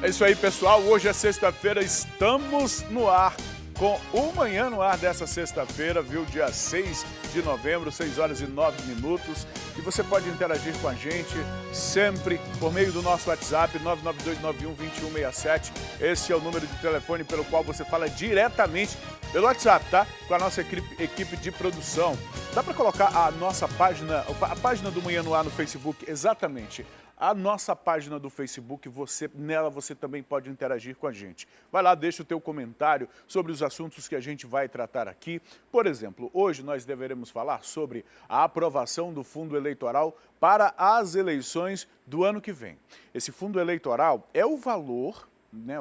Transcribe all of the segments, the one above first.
É isso aí, pessoal. Hoje é sexta-feira, estamos no ar com o Manhã no Ar dessa sexta-feira, viu? Dia 6 de novembro, 6 horas e 9 minutos. E você pode interagir com a gente sempre por meio do nosso WhatsApp, 992912167. Esse é o número de telefone pelo qual você fala diretamente pelo WhatsApp, tá? Com a nossa equipe de produção. Dá para colocar a nossa página, a página do Manhã no Ar no Facebook, exatamente. A nossa página do Facebook, nela você também pode interagir com a gente. Vai lá, deixa o teu comentário sobre os assuntos que a gente vai tratar aqui. Por exemplo, hoje nós deveremos falar sobre a aprovação do fundo eleitoral para as eleições do ano que vem. Esse fundo eleitoral é o valor, né,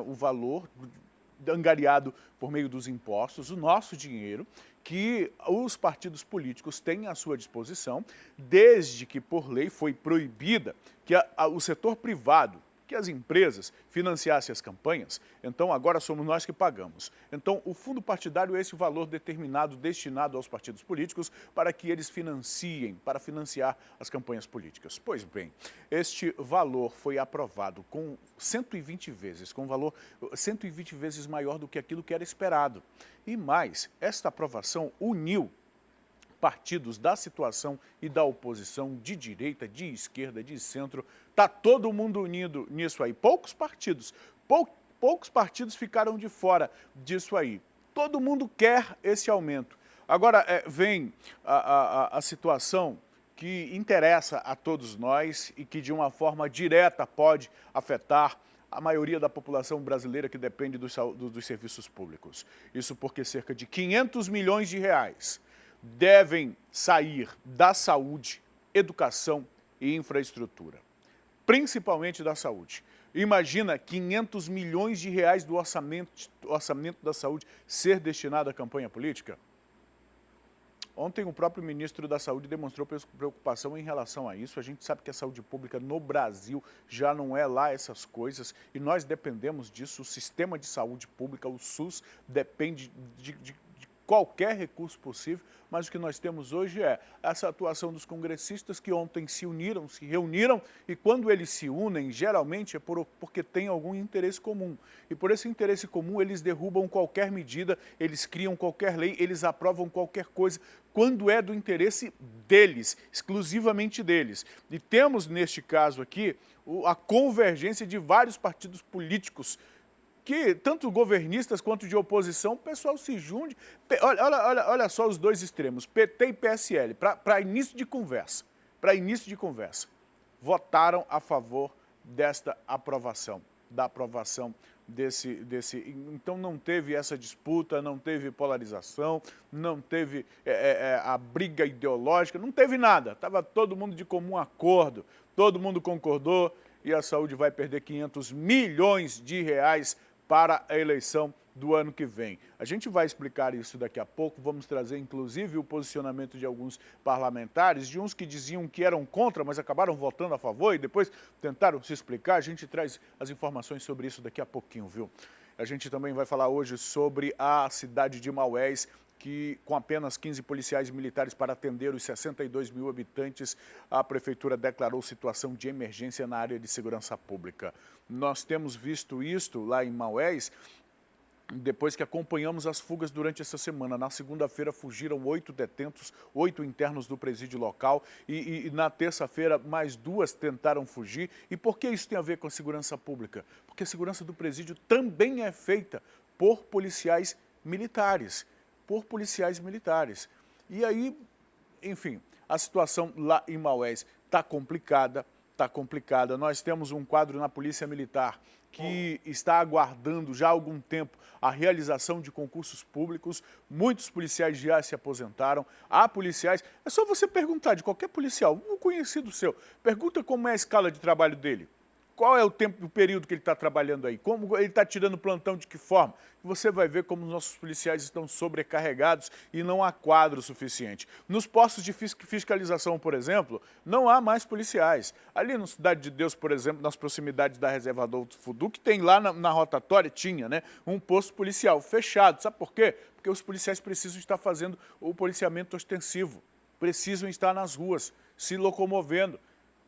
angariado por meio dos impostos, o nosso dinheiro, que os partidos políticos têm à sua disposição, desde que, por lei, foi proibida que o setor privado, que as empresas financiassem as campanhas. Então, agora somos nós que pagamos. Então, o fundo partidário é esse valor determinado, destinado aos partidos políticos, para que eles para financiar as campanhas políticas. Pois bem, este valor foi aprovado com 120 vezes, com um valor 120 vezes maior do que aquilo que era esperado. E mais, esta aprovação uniu partidos da situação e da oposição, de direita, de esquerda, de centro. Está todo mundo unido nisso aí. Poucos partidos ficaram de fora disso aí. Todo mundo quer esse aumento. Agora, vem a situação que interessa a todos nós e que de uma forma direta pode afetar a maioria da população brasileira que depende dos serviços públicos. Isso porque cerca de 500 milhões de reais devem sair da saúde, educação e infraestrutura, principalmente da saúde. Imagina 500 milhões de reais do orçamento da saúde ser destinado à campanha política? Ontem o próprio ministro da Saúde demonstrou preocupação em relação a isso. A gente sabe que a saúde pública no Brasil já não é lá essas coisas e nós dependemos disso. O sistema de saúde pública, o SUS, depende de qualquer recurso possível, mas o que nós temos hoje é essa atuação dos congressistas que ontem se reuniram, e quando eles se unem, geralmente é porque tem algum interesse comum. E por esse interesse comum, eles derrubam qualquer medida, eles criam qualquer lei, eles aprovam qualquer coisa, quando é do interesse deles, exclusivamente deles. E temos, neste caso aqui, a convergência de vários partidos políticos, que tanto governistas quanto de oposição, o pessoal se junte. Olha só os dois extremos, PT e PSL, para início de conversa, votaram a favor desta aprovação, Então não teve essa disputa, não teve polarização, não teve a briga ideológica, não teve nada. Estava todo mundo de comum acordo, todo mundo concordou e a saúde vai perder 500 milhões de reais para a eleição do ano que vem. A gente vai explicar isso daqui a pouco, vamos trazer inclusive o posicionamento de alguns parlamentares, de uns que diziam que eram contra, mas acabaram votando a favor e depois tentaram se explicar. A gente traz as informações sobre isso daqui a pouquinho, viu? A gente também vai falar hoje sobre a cidade de Maués, que com apenas 15 policiais militares para atender os 62 mil habitantes, a prefeitura declarou situação de emergência na área de segurança pública. Nós temos visto isto lá em Maués, depois que acompanhamos as fugas durante essa semana. Na segunda-feira fugiram 8 detentos, 8 internos do presídio local e na terça-feira mais 2 tentaram fugir. E por que isso tem a ver com a segurança pública? Porque a segurança do presídio também é feita por policiais militares. E aí, enfim, a situação lá em Maués está complicada. Nós temos um quadro na Polícia Militar que está aguardando já há algum tempo a realização de concursos públicos. Muitos policiais já se aposentaram. Há policiais, é só você perguntar de qualquer policial, um conhecido seu, pergunta como é a escala de trabalho dele. Qual é o tempo, o período que ele está trabalhando aí? Como ele está tirando plantão, de que forma? Você vai ver como os nossos policiais estão sobrecarregados e não há quadro suficiente. Nos postos de fiscalização, por exemplo, não há mais policiais. Ali no Cidade de Deus, por exemplo, nas proximidades da Reserva Adolfo Fudu, que tem lá na rotatória, tinha, né, um posto policial fechado. Sabe por quê? Porque os policiais precisam estar fazendo o policiamento ostensivo, precisam estar nas ruas, se locomovendo.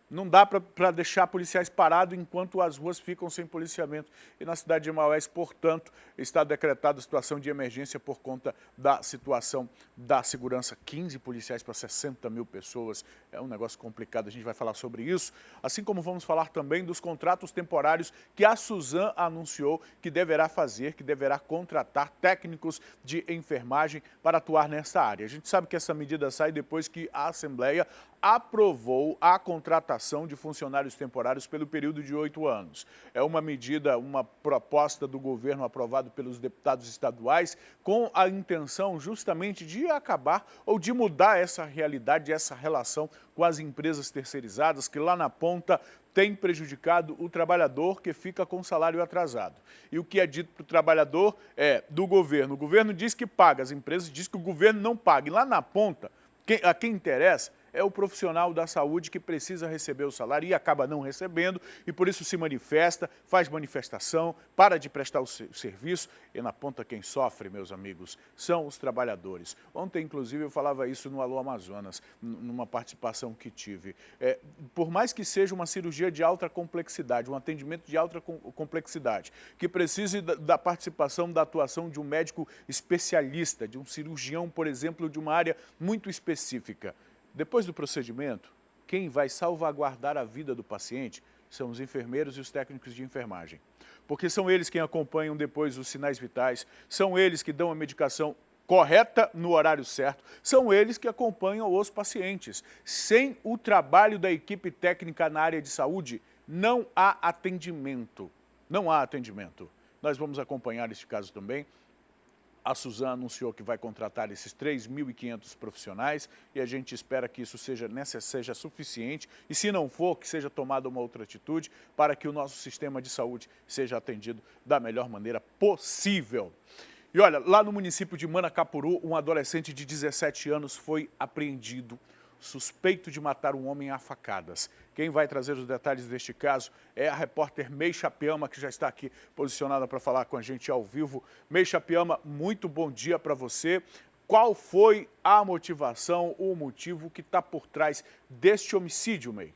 Não dá para deixar policiais parados enquanto as ruas ficam sem policiamento. E na cidade de Maués, portanto, está decretada situação de emergência por conta da situação da segurança. 15 policiais para 60 mil pessoas. É um negócio complicado, a gente vai falar sobre isso. Assim como vamos falar também dos contratos temporários que a Suzan anunciou que deverá fazer, que deverá contratar técnicos de enfermagem para atuar nessa área. A gente sabe que essa medida sai depois que a Assembleia aprovou a contratação de funcionários temporários pelo período de 8 anos. É uma medida, uma proposta do governo aprovado pelos deputados estaduais com a intenção justamente de acabar ou de mudar essa realidade, essa relação com as empresas terceirizadas que lá na ponta tem prejudicado o trabalhador que fica com salário atrasado. E o que é dito para o trabalhador é do governo. O governo diz que paga, as empresas dizem que o governo não paga. E lá na ponta, a quem interessa é o profissional da saúde que precisa receber o salário e acaba não recebendo e por isso se manifesta, faz manifestação, para de prestar o serviço e na ponta quem sofre, meus amigos, são os trabalhadores. Ontem, inclusive, eu falava isso no Alô Amazonas, numa participação que tive. Por mais que seja uma cirurgia de alta complexidade, um atendimento de alta complexidade, que precise da participação, da atuação de um médico especialista, de um cirurgião, por exemplo, de uma área muito específica. Depois do procedimento, quem vai salvaguardar a vida do paciente são os enfermeiros e os técnicos de enfermagem. Porque são eles quem acompanham depois os sinais vitais, são eles que dão a medicação correta no horário certo, são eles que acompanham os pacientes. Sem o trabalho da equipe técnica na área de saúde, não há atendimento. Não há atendimento. Nós vamos acompanhar este caso também. A Suzan anunciou que vai contratar esses 3.500 profissionais e a gente espera que isso seja suficiente e, se não for, que seja tomada uma outra atitude para que o nosso sistema de saúde seja atendido da melhor maneira possível. E olha, lá no município de Manacapuru, um adolescente de 17 anos foi apreendido, suspeito de matar um homem a facadas. Quem vai trazer os detalhes deste caso é a repórter Meixa Piama, que já está aqui posicionada para falar com a gente ao vivo. Meixa Piama, muito bom dia para você. Qual foi a motivação, o motivo que está por trás deste homicídio, Mei?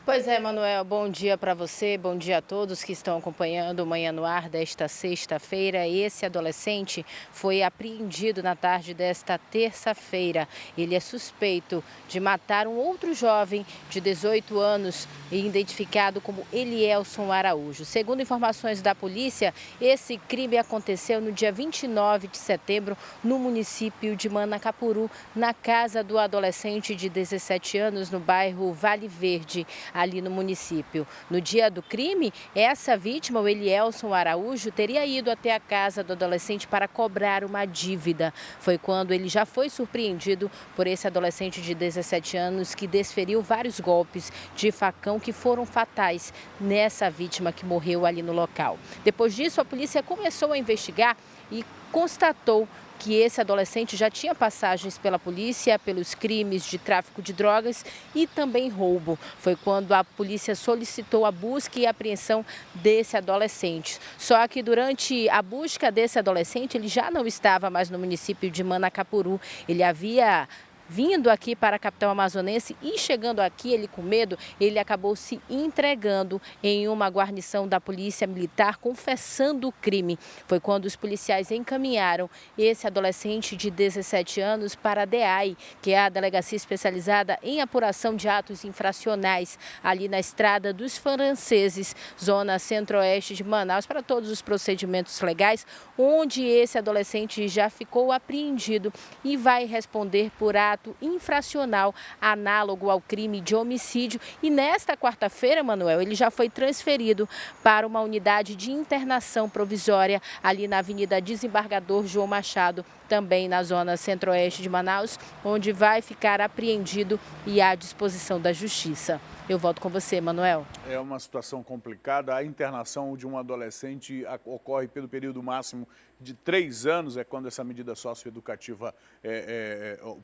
Pois é, Manuel, bom dia para você, bom dia a todos que estão acompanhando o Manhã no Ar desta sexta-feira. Esse adolescente foi apreendido na tarde desta terça-feira. Ele é suspeito de matar um outro jovem de 18 anos, identificado como Elielson Araújo. Segundo informações da polícia, esse crime aconteceu no dia 29 de setembro, no município de Manacapuru, na casa do adolescente de 17 anos, no bairro Vale Verde, ali no município. No dia do crime, essa vítima, o Elielson Araújo, teria ido até a casa do adolescente para cobrar uma dívida. Foi quando ele já foi surpreendido por esse adolescente de 17 anos que desferiu vários golpes de facão que foram fatais nessa vítima que morreu ali no local. Depois disso, a polícia começou a investigar e constatou que esse adolescente já tinha passagens pela polícia, pelos crimes de tráfico de drogas e também roubo. Foi quando a polícia solicitou a busca e apreensão desse adolescente. Só que durante a busca desse adolescente, ele já não estava mais no município de Manacapuru. Ele havia vindo aqui para a capital amazonense e chegando aqui, ele com medo, ele acabou se entregando em uma guarnição da Polícia Militar, confessando o crime. Foi quando os policiais encaminharam esse adolescente de 17 anos para a DEAI, que é a Delegacia Especializada em Apuração de Atos Infracionais, ali na Estrada dos Franceses, zona centro-oeste de Manaus, para todos os procedimentos legais, onde esse adolescente já ficou apreendido e vai responder por ato infracional análogo ao crime de homicídio. E nesta quarta-feira, Manuel, ele já foi transferido para uma unidade de internação provisória ali na Avenida Desembargador João Machado, também na zona centro-oeste de Manaus, onde vai ficar apreendido e à disposição da Justiça. Eu volto com você, Manuel. É uma situação complicada. A internação de um adolescente ocorre pelo período máximo de 3 anos, é quando essa medida socioeducativa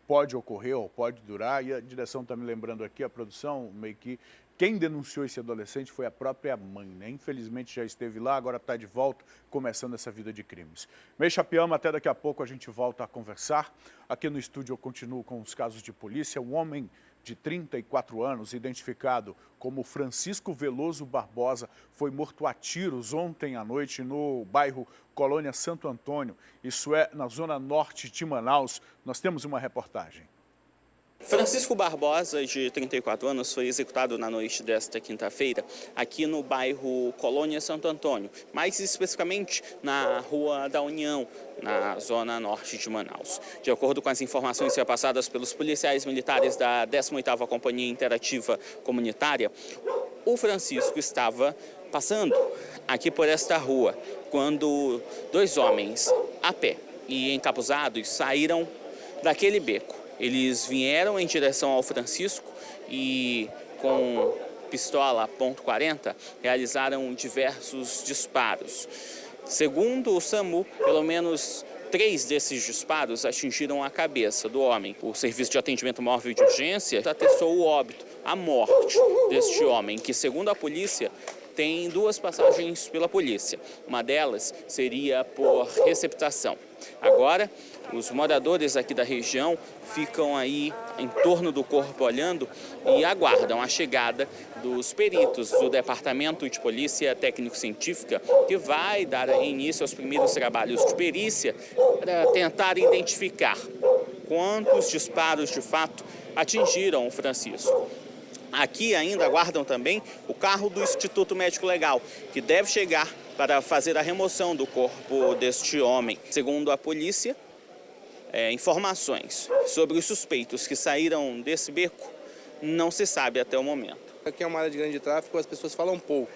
pode ocorrer ou pode durar. E a direção está me lembrando aqui, a produção, meio que Quem denunciou esse adolescente foi a própria mãe, né? Infelizmente já esteve lá, agora está de volta, começando essa vida de crimes. Meixa Piama, até daqui a pouco a gente volta a conversar. Aqui no estúdio eu continuo com os casos de polícia. Um homem de 34 anos, identificado como Francisco Veloso Barbosa, foi morto a tiros ontem à noite no bairro Colônia Santo Antônio. Isso é na zona norte de Manaus. Nós temos uma reportagem. Francisco Barbosa, de 34 anos, foi executado na noite desta quinta-feira aqui no bairro Colônia Santo Antônio, mais especificamente na Rua da União, na zona norte de Manaus. De acordo com as informações repassadas pelos policiais militares da 18ª Companhia Interativa Comunitária, o Francisco estava passando aqui por esta rua quando dois homens a pé e encapuzados saíram daquele beco. Eles vieram em direção ao Francisco e, com pistola .40, realizaram diversos disparos. Segundo o SAMU, pelo menos 3 desses disparos atingiram a cabeça do homem. O Serviço de Atendimento Móvel de Urgência atestou o óbito, a morte deste homem, que, segundo a polícia, tem 2 passagens pela polícia. Uma delas seria por receptação. Agora, os moradores aqui da região ficam aí em torno do corpo olhando e aguardam a chegada dos peritos do Departamento de Polícia Técnico-Científica, que vai dar início aos primeiros trabalhos de perícia para tentar identificar quantos disparos de fato atingiram o Francisco. Aqui ainda aguardam também o carro do Instituto Médico Legal, que deve chegar para fazer a remoção do corpo deste homem. Segundo a polícia, informações sobre os suspeitos que saíram desse beco não se sabe até o momento. Aqui é uma área de grande tráfego, as pessoas falam pouco,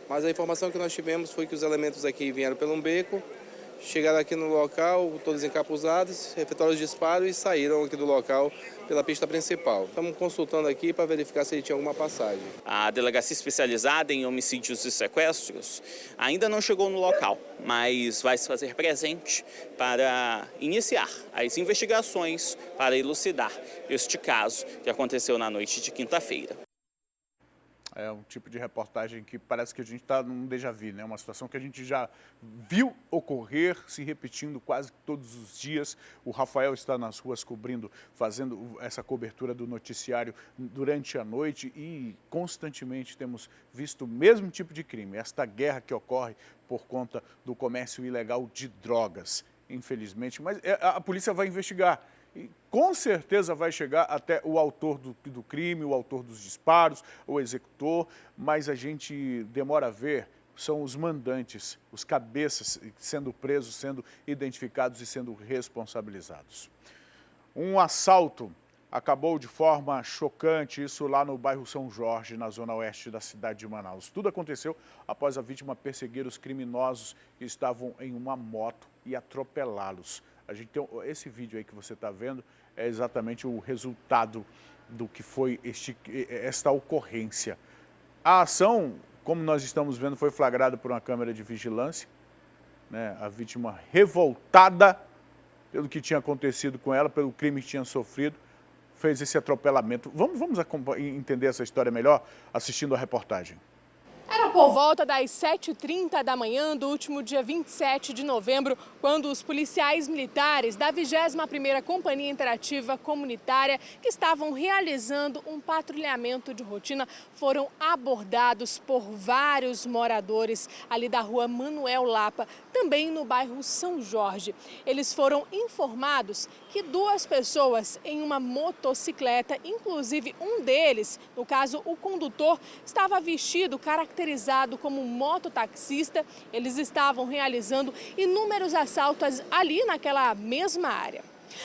mas a informação que nós tivemos foi que os elementos aqui vieram pelo beco, chegaram aqui no local, todos encapuzados, efetuaram os disparos e saíram aqui do local pela pista principal. Estamos consultando aqui para verificar se ele tinha alguma passagem. A Delegacia Especializada em Homicídios e Sequestros ainda não chegou no local, mas vai se fazer presente para iniciar as investigações para elucidar este caso que aconteceu na noite de quinta-feira. É um tipo de reportagem que parece que a gente está num déjà vu, né? Uma situação que a gente já viu ocorrer, se repetindo quase todos os dias. O Rafael está nas ruas cobrindo, fazendo essa cobertura do noticiário durante a noite e constantemente temos visto o mesmo tipo de crime. Esta guerra que ocorre por conta do comércio ilegal de drogas, infelizmente. Mas a polícia vai investigar. E com certeza vai chegar até o autor do crime, o autor dos disparos, o executor, mas a gente demora a ver, são os mandantes, os cabeças sendo presos, sendo identificados e sendo responsabilizados. Um assalto acabou de forma chocante, isso lá no bairro São Jorge, na zona oeste da cidade de Manaus. Tudo aconteceu após a vítima perseguir os criminosos que estavam em uma moto e atropelá-los. A gente tem esse vídeo aí que você está vendo, é exatamente o resultado do que foi esta ocorrência. A ação, como nós estamos vendo, foi flagrada por uma câmera de vigilância, né? A vítima revoltada pelo que tinha acontecido com ela, pelo crime que tinha sofrido, fez esse atropelamento. Vamos entender essa história melhor assistindo a reportagem. Era por volta das 7h30 da manhã do último dia 27 de novembro, quando os policiais militares da 21ª Companhia Interativa Comunitária, que estavam realizando um patrulhamento de rotina, foram abordados por vários moradores ali da rua Manuel Lapa, também no bairro São Jorge. Eles foram informados que 2 pessoas em uma motocicleta, inclusive um deles, no caso o condutor, estava vestido, caracterizado como mototaxista. Eles estavam realizando inúmeros assaltos ali naquela mesma área.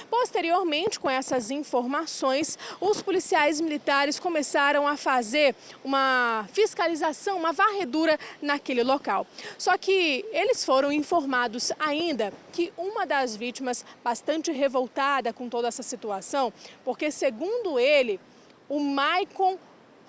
Posteriormente, com essas informações, os policiais militares começaram a fazer uma fiscalização, uma varredura naquele local. Só que eles foram informados ainda que uma das vítimas, bastante revoltada com toda essa situação, porque segundo ele, o Maicon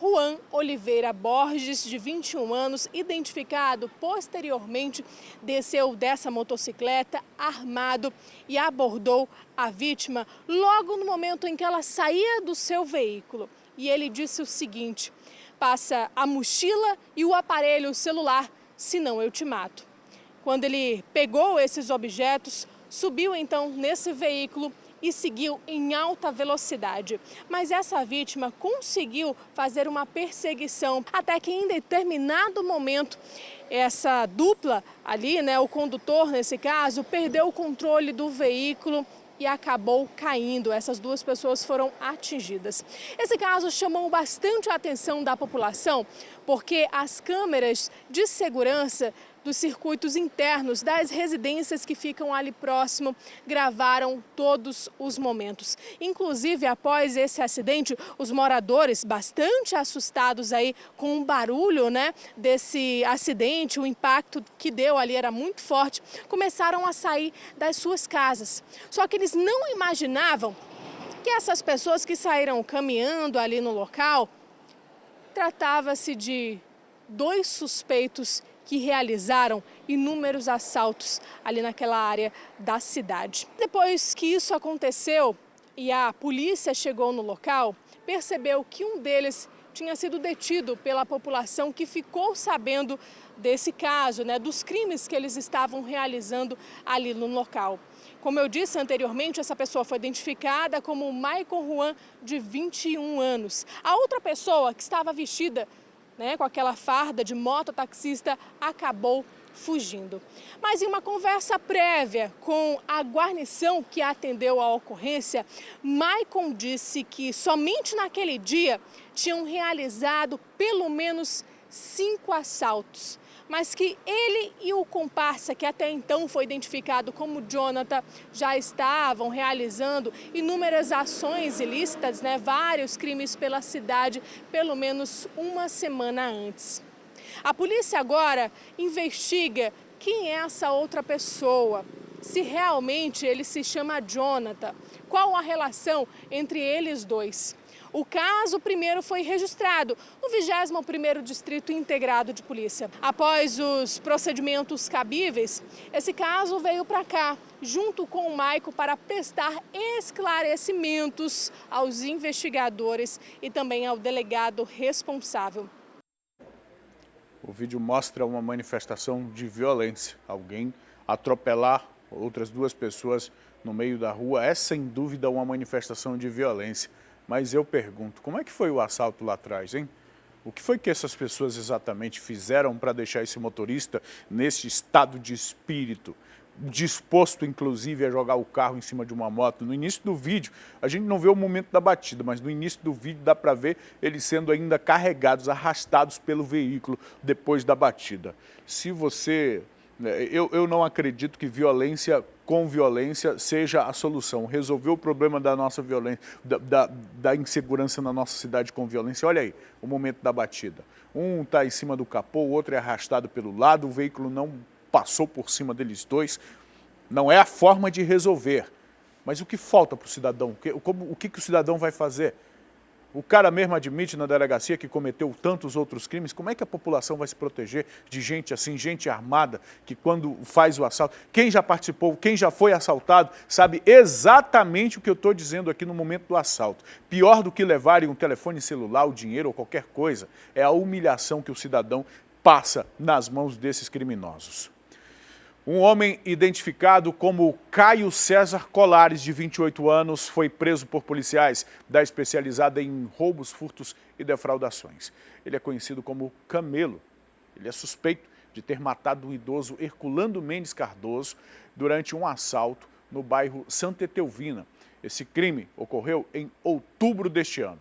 Juan Oliveira Borges, de 21 anos, identificado posteriormente, desceu dessa motocicleta armado e abordou a vítima logo no momento em que ela saía do seu veículo. E ele disse o seguinte: passa a mochila e o aparelho celular, senão eu te mato. Quando ele pegou esses objetos, subiu então nesse veículo e seguiu em alta velocidade. Mas essa vítima conseguiu fazer uma perseguição até que em determinado momento essa dupla ali, o condutor nesse caso, perdeu o controle do veículo e acabou caindo. Essas duas pessoas foram atingidas. Esse caso chamou bastante a atenção da população porque as câmeras de segurança dos circuitos internos das residências que ficam ali próximo gravaram todos os momentos. Inclusive, após esse acidente, os moradores, bastante assustados aí com o barulho, desse acidente, o impacto que deu ali era muito forte, começaram a sair das suas casas. Só que eles não imaginavam que essas pessoas que saíram caminhando ali no local, tratava-se de 2 suspeitos que realizaram inúmeros assaltos ali naquela área da cidade. Depois que isso aconteceu e a polícia chegou no local, percebeu que um deles tinha sido detido pela população que ficou sabendo desse caso, dos crimes que eles estavam realizando ali no local. Como eu disse anteriormente, essa pessoa foi identificada como Michael Juan, de 21 anos. A outra pessoa que estava vestida com aquela farda de mototaxista, acabou fugindo. Mas em uma conversa prévia com a guarnição que atendeu a ocorrência, Maicon disse que somente naquele dia tinham realizado pelo menos 5 assaltos, mas que ele e o comparsa, que até então foi identificado como Jonathan, já estavam realizando inúmeras ações ilícitas, vários crimes pela cidade, pelo menos uma semana antes. A polícia agora investiga quem é essa outra pessoa, se realmente ele se chama Jonathan, qual a relação entre eles dois. O caso primeiro foi registrado no 21º Distrito Integrado de Polícia. Após os procedimentos cabíveis, esse caso veio para cá, junto com o Maico, para prestar esclarecimentos aos investigadores e também ao delegado responsável. O vídeo mostra uma manifestação de violência. Alguém atropelar outras 2 pessoas no meio da rua é sem dúvida uma manifestação de violência. Mas eu pergunto, como é que foi o assalto lá atrás, hein? O que foi que essas pessoas exatamente fizeram para deixar esse motorista nesse estado de espírito, disposto inclusive a jogar o carro em cima de uma moto? No início do vídeo, a gente não vê o momento da batida, mas no início do vídeo dá para ver eles sendo ainda carregados, arrastados pelo veículo depois da batida. Se você... Eu não acredito que violência com violência seja a solução. Resolver o problema da nossa violência, da insegurança na nossa cidade com violência. Olha aí, o momento da batida. Um está em cima do capô, o outro é arrastado pelo lado, o veículo não passou por cima deles dois. Não é a forma de resolver. Mas o que falta para o cidadão? O que o cidadão vai fazer? O cara mesmo admite na delegacia que cometeu tantos outros crimes. Como é que a população vai se proteger de gente assim, gente armada, que quando faz o assalto... Quem já participou, quem já foi assaltado, sabe exatamente o que eu estou dizendo aqui no momento do assalto. Pior do que levarem um telefone celular, o dinheiro ou qualquer coisa, é a humilhação que o cidadão passa nas mãos desses criminosos. Um homem identificado como Caio César Colares, de 28 anos, foi preso por policiais da especializada em roubos, furtos e defraudações. Ele é conhecido como Camelo. Ele é suspeito de ter matado o idoso Herculano Mendes Cardoso durante um assalto no bairro Santa Etelvina. Esse crime ocorreu em outubro deste ano.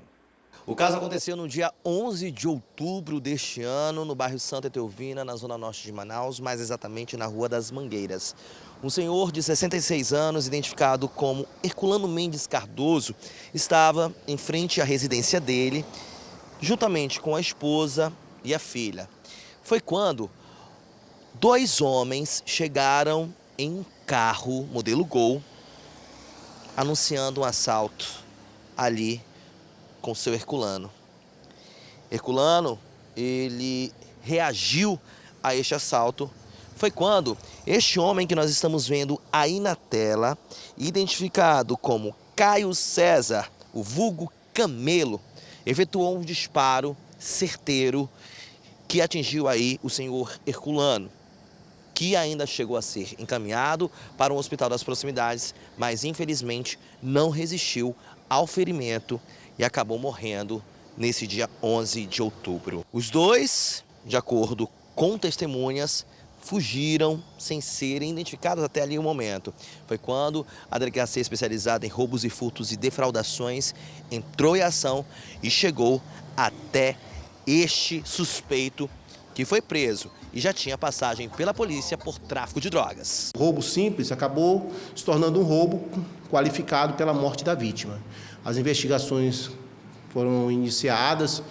O caso aconteceu no dia 11 de outubro deste ano, no bairro Santa Etelvina, na zona norte de Manaus, mais exatamente na Rua das Mangueiras. Um senhor de 66 anos, identificado como Herculano Mendes Cardoso, estava em frente à residência dele, juntamente com a esposa e a filha. Foi quando 2 homens chegaram em um carro modelo Gol, anunciando um assalto ali com seu Herculano. Herculano, ele reagiu a este assalto. Foi quando este homem que nós estamos vendo aí na tela, identificado como Caio César, o vulgo Camelo, efetuou um disparo certeiro que atingiu aí o senhor Herculano, que ainda chegou a ser encaminhado para um hospital das proximidades, mas infelizmente não resistiu ao ferimento e acabou morrendo nesse dia 11 de outubro. Os dois, de acordo com testemunhas, fugiram sem serem identificados até ali o momento. Foi quando a delegacia especializada em roubos e furtos e defraudações entrou em ação e chegou até este suspeito, que foi preso e já tinha passagem pela polícia por tráfico de drogas. O roubo simples acabou se tornando um roubo qualificado pela morte da vítima. As investigações foram iniciadas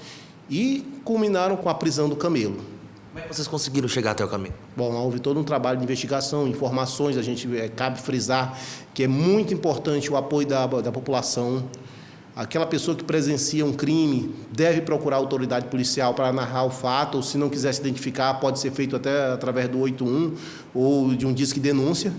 e culminaram com a prisão do Camelo. Como é que vocês conseguiram chegar até o Camelo? Bom, houve todo um trabalho de investigação, informações, cabe frisar que é muito importante o apoio da população. Aquela pessoa que presencia um crime deve procurar a autoridade policial para narrar o fato, ou se não quiser se identificar, pode ser feito até através do 81 ou de um disque denúncia.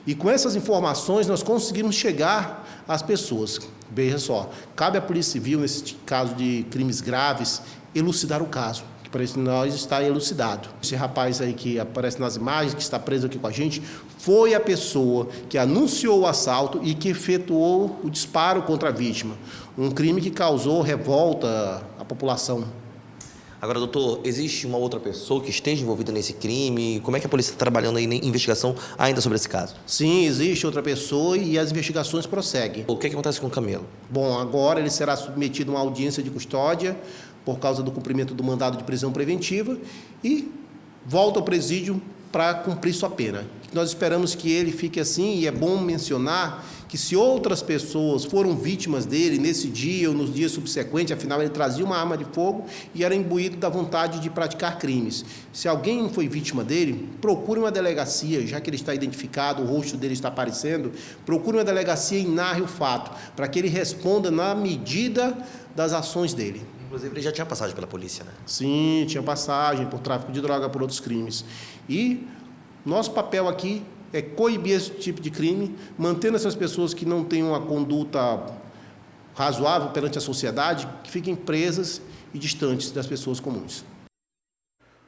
E com essas informações nós conseguimos chegar às pessoas. Veja só, cabe à Polícia Civil, nesse caso de crimes graves, elucidar o caso, que para isso nós está elucidado. Esse rapaz aí que aparece nas imagens, que está preso aqui com a gente, foi a pessoa que anunciou o assalto e que efetuou o disparo contra a vítima. Um crime que causou revolta à população. Agora, doutor, existe uma outra pessoa que esteja envolvida nesse crime? Como é que a polícia está trabalhando aí na investigação ainda sobre esse caso? Sim, existe outra pessoa e as investigações prosseguem. O que acontece com o Camelo? Bom, agora ele será submetido a uma audiência de custódia por causa do cumprimento do mandado de prisão preventiva e volta ao presídio para cumprir sua pena. Nós esperamos que ele fique assim, e é bom mencionar que se outras pessoas foram vítimas dele nesse dia ou nos dias subsequentes, afinal ele trazia uma arma de fogo e era imbuído da vontade de praticar crimes. Se alguém foi vítima dele, procure uma delegacia, já que ele está identificado, o rosto dele está aparecendo, procure uma delegacia e narre o fato, para que ele responda na medida das ações dele. Inclusive, ele já tinha passagem pela polícia, né? Sim, tinha passagem por tráfico de droga, por outros crimes. E nosso papel aqui é coibir esse tipo de crime, mantendo essas pessoas que não têm uma conduta razoável perante a sociedade, que fiquem presas e distantes das pessoas comuns.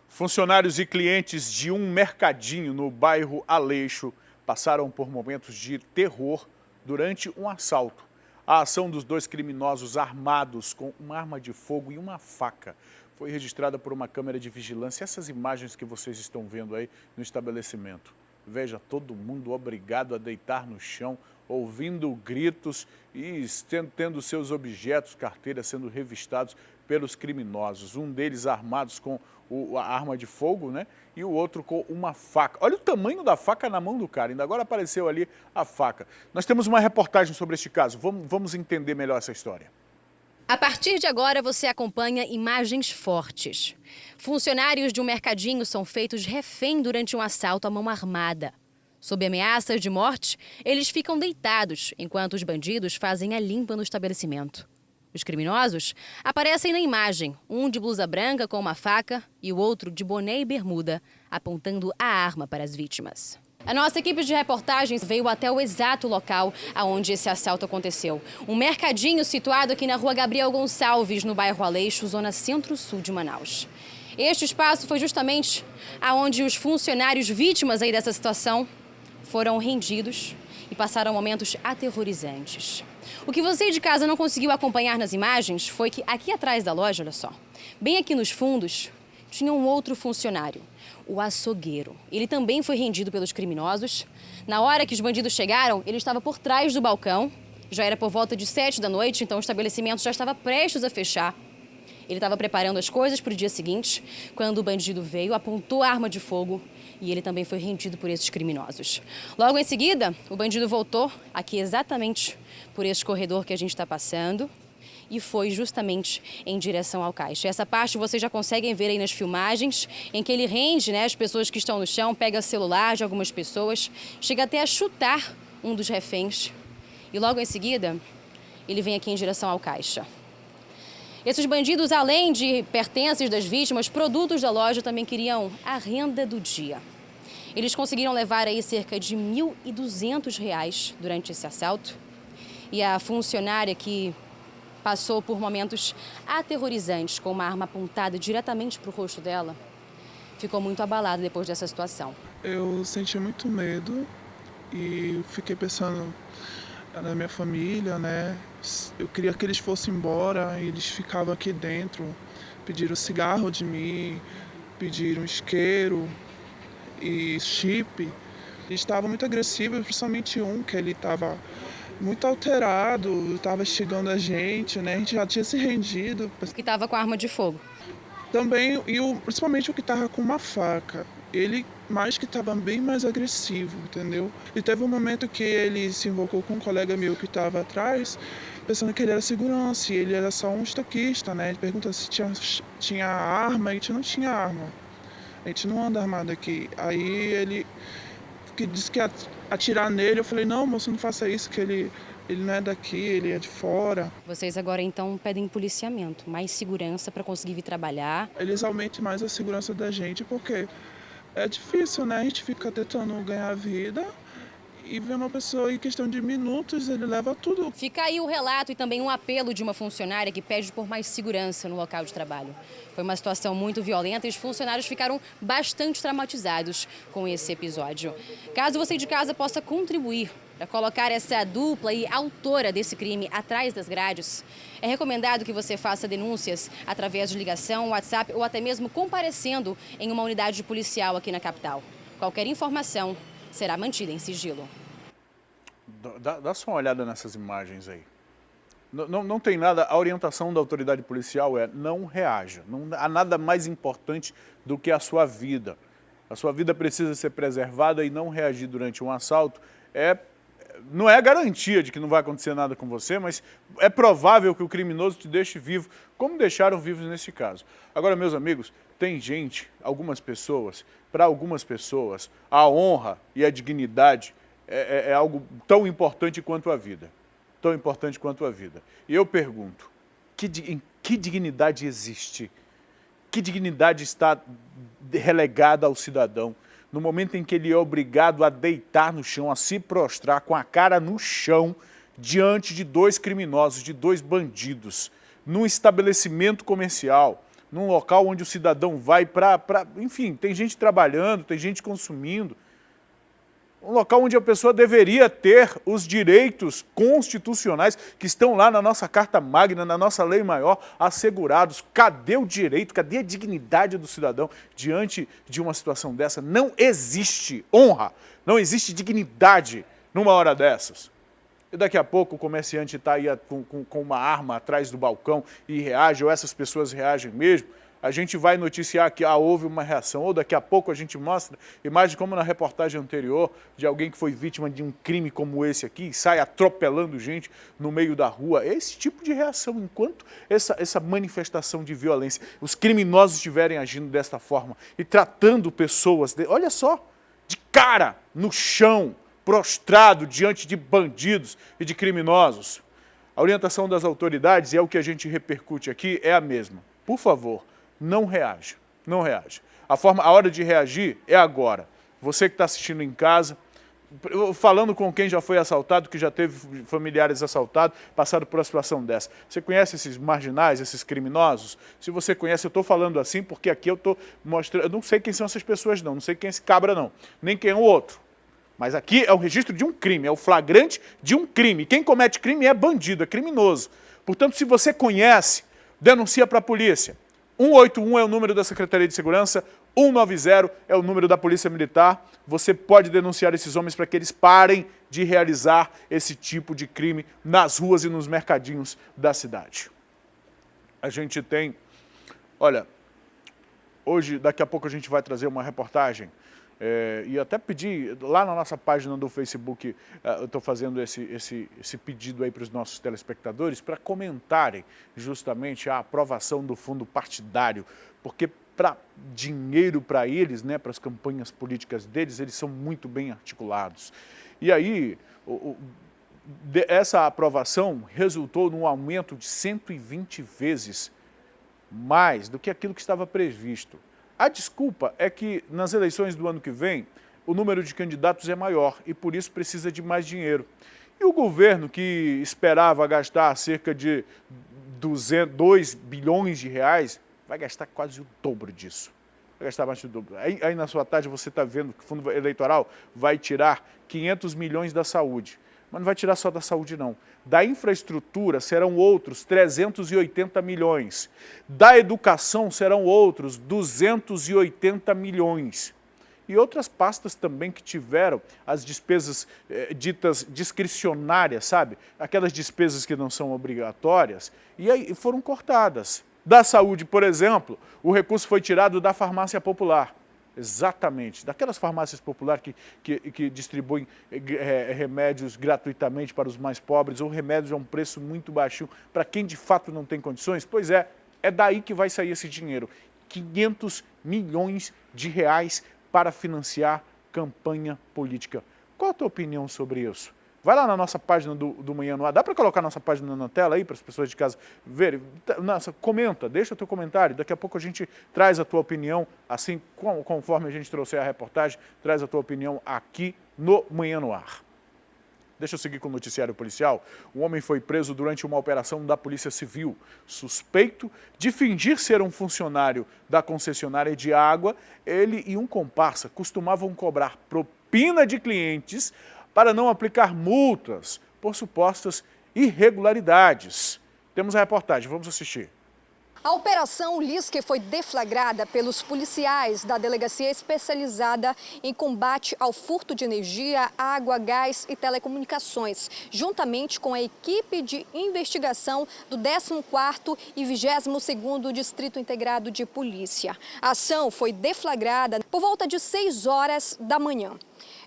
Funcionários e clientes de um mercadinho no bairro Aleixo passaram por momentos de terror durante um assalto. A ação dos dois criminosos armados com uma arma de fogo e uma faca foi registrada por uma câmera de vigilância. Essas imagens que vocês estão vendo aí no estabelecimento. Veja, todo mundo obrigado a deitar no chão, ouvindo gritos e tendo seus objetos, carteiras, sendo revistados pelos criminosos. Um deles armados com a arma de fogo, né? E o outro com uma faca. Olha o tamanho da faca na mão do cara, ainda agora apareceu ali a faca. Nós temos uma reportagem sobre este caso, vamos entender melhor essa história. A partir de agora, você acompanha imagens fortes. Funcionários de um mercadinho são feitos refém durante um assalto à mão armada. Sob ameaças de morte, eles ficam deitados enquanto os bandidos fazem a limpa no estabelecimento. Os criminosos aparecem na imagem, um de blusa branca com uma faca e o outro de boné e bermuda, apontando a arma para as vítimas. A nossa equipe de reportagens veio até o exato local onde esse assalto aconteceu. Um mercadinho situado aqui na rua Gabriel Gonçalves, no bairro Aleixo, zona centro-sul de Manaus. Este espaço foi justamente aonde os funcionários vítimas aí dessa situação foram rendidos e passaram momentos aterrorizantes. O que você de casa não conseguiu acompanhar nas imagens foi que aqui atrás da loja, olha só, bem aqui nos fundos, tinha um outro funcionário, o açougueiro. Ele também foi rendido pelos criminosos. Na hora que os bandidos chegaram, ele estava por trás do balcão. Já era por volta de 7 da noite, então o estabelecimento já estava prestes a fechar. Ele estava preparando as coisas para o dia seguinte, quando o bandido veio, apontou a arma de fogo e ele também foi rendido por esses criminosos. Logo em seguida, o bandido voltou aqui exatamente por esse corredor que a gente está passando e foi justamente em direção ao caixa. Essa parte vocês já conseguem ver aí nas filmagens, em que ele rende, né, as pessoas que estão no chão, pega o celular de algumas pessoas, chega até a chutar um dos reféns e logo em seguida ele vem aqui em direção ao caixa. Esses bandidos, além de pertences das vítimas, produtos da loja, também queriam a renda do dia. Eles conseguiram levar aí cerca de R$ 1.200 durante esse assalto. E a funcionária que passou por momentos aterrorizantes com uma arma apontada diretamente para o rosto dela, ficou muito abalada depois dessa situação. Eu senti muito medo e fiquei pensando na minha família, né? Eu queria que eles fossem embora, eles ficavam aqui dentro, pediram cigarro de mim, pediram isqueiro e chip. Eles estavam muito agressivos, principalmente um que ele estava muito alterado, estava instigando a gente, né? A gente já tinha se rendido. Que estava com arma de fogo. Também, principalmente o que estava com uma faca. Ele mais que estava bem mais agressivo, entendeu? E teve um momento que ele se invocou com um colega meu que estava atrás, pensando que ele era segurança, e ele era só um estoquista, né? Ele perguntou se tinha arma, e a gente não tinha arma. A gente não anda armado aqui. Aí ele disse que ia atirar nele, eu falei, não, moço, não faça isso, que ele não é daqui, ele é de fora. Vocês agora então pedem policiamento, mais segurança para conseguir vir trabalhar. Eles aumentem mais a segurança da gente, porque é difícil, né? A gente fica tentando ganhar vida e ver uma pessoa em questão de minutos, ele leva tudo. Fica aí o relato e também um apelo de uma funcionária que pede por mais segurança no local de trabalho. Foi uma situação muito violenta e os funcionários ficaram bastante traumatizados com esse episódio. Caso você de casa possa contribuir para colocar essa dupla e autora desse crime atrás das grades, é recomendado que você faça denúncias através de ligação, WhatsApp ou até mesmo comparecendo em uma unidade policial aqui na capital. Qualquer informação será mantida em sigilo. Dá só uma olhada nessas imagens aí. Não tem nada, a orientação da autoridade policial é não reaja. Não há nada mais importante do que a sua vida. A sua vida precisa ser preservada e não reagir durante um assalto não é garantia de que não vai acontecer nada com você, mas é provável que o criminoso te deixe vivo, como deixaram vivos nesse caso. Agora, meus amigos, tem gente, para algumas pessoas, a honra e a dignidade é algo tão importante quanto a vida. Tão importante quanto a vida. E eu pergunto, em que dignidade existe? Que dignidade está relegada ao cidadão no momento em que ele é obrigado a deitar no chão, a se prostrar com a cara no chão, diante de dois criminosos, de dois bandidos, num estabelecimento comercial, num local onde o cidadão vai enfim, tem gente trabalhando, tem gente consumindo, um local onde a pessoa deveria ter os direitos constitucionais que estão lá na nossa Carta Magna, na nossa lei maior, assegurados. Cadê o direito, cadê a dignidade do cidadão diante de uma situação dessa? Não existe honra, não existe dignidade numa hora dessas. E daqui a pouco o comerciante está aí com uma arma atrás do balcão e reage, ou essas pessoas reagem mesmo. A gente vai noticiar que houve uma reação, ou daqui a pouco a gente mostra imagem como na reportagem anterior, de alguém que foi vítima de um crime como esse aqui, e sai atropelando gente no meio da rua. É esse tipo de reação, enquanto essa manifestação de violência, os criminosos estiverem agindo desta forma e tratando pessoas, olha só, de cara, no chão, prostrado diante de bandidos e de criminosos. A orientação das autoridades, e é o que a gente repercute aqui, é a mesma. Por favor, não reaja, não reaja. A hora de reagir é agora. Você que está assistindo em casa, falando com quem já foi assaltado, que já teve familiares assaltados, passaram por uma situação dessa. Você conhece esses marginais, esses criminosos? Se você conhece, eu estou falando assim porque aqui eu estou mostrando, eu não sei quem são essas pessoas não sei quem é esse cabra não, nem quem é o outro. Mas aqui é o registro de um crime, é o flagrante de um crime. Quem comete crime é bandido, é criminoso. Portanto, se você conhece, denuncia para a polícia. 181 é o número da Secretaria de Segurança, 190 é o número da Polícia Militar. Você pode denunciar esses homens para que eles parem de realizar esse tipo de crime nas ruas e nos mercadinhos da cidade. A gente tem, olha, hoje, daqui a pouco a gente vai trazer uma reportagem e até pedir, lá na nossa página do Facebook, eu estou fazendo esse pedido aí para os nossos telespectadores, para comentarem justamente a aprovação do fundo partidário, porque para dinheiro para eles, né, para as campanhas políticas deles, eles são muito bem articulados. E aí, essa aprovação resultou num aumento de 120 vezes mais do que aquilo que estava previsto. A desculpa é que nas eleições do ano que vem, o número de candidatos é maior e por isso precisa de mais dinheiro. E o governo, que esperava gastar cerca de 2 bilhões de reais, vai gastar quase o dobro disso. Vai gastar mais do dobro. Aí na sua tarde você está vendo que o fundo eleitoral vai tirar 500 milhões da saúde. Mas não vai tirar só da saúde, não. Da infraestrutura serão outros 380 milhões. Da educação serão outros 280 milhões. E outras pastas também que tiveram as despesas ditas discricionárias, sabe? Aquelas despesas que não são obrigatórias, e aí foram cortadas. Da saúde, por exemplo, o recurso foi tirado da farmácia popular. Exatamente, daquelas farmácias populares que distribuem remédios gratuitamente para os mais pobres, ou remédios a um preço muito baixo para quem de fato não tem condições. Pois é daí que vai sair esse dinheiro. 500 milhões de reais para financiar campanha política. Qual a tua opinião sobre isso? Vai lá na nossa página do Manhã no Ar. Dá para colocar a nossa página na tela aí para as pessoas de casa verem? Nossa, comenta, deixa o teu comentário. Daqui a pouco a gente traz a tua opinião, assim conforme a gente trouxer a reportagem, traz a tua opinião aqui no Manhã no Ar. Deixa eu seguir com o noticiário policial. Um homem foi preso durante uma operação da Polícia Civil, suspeito de fingir ser um funcionário da concessionária de água. Ele e um comparsa costumavam cobrar propina de clientes para não aplicar multas por supostas irregularidades. Temos a reportagem, vamos assistir. A Operação Lisque foi deflagrada pelos policiais da Delegacia Especializada em Combate ao Furto de Energia, Água, Gás e Telecomunicações, juntamente com a equipe de investigação do 14º e 22º Distrito Integrado de Polícia. A ação foi deflagrada por volta de 6 horas da manhã.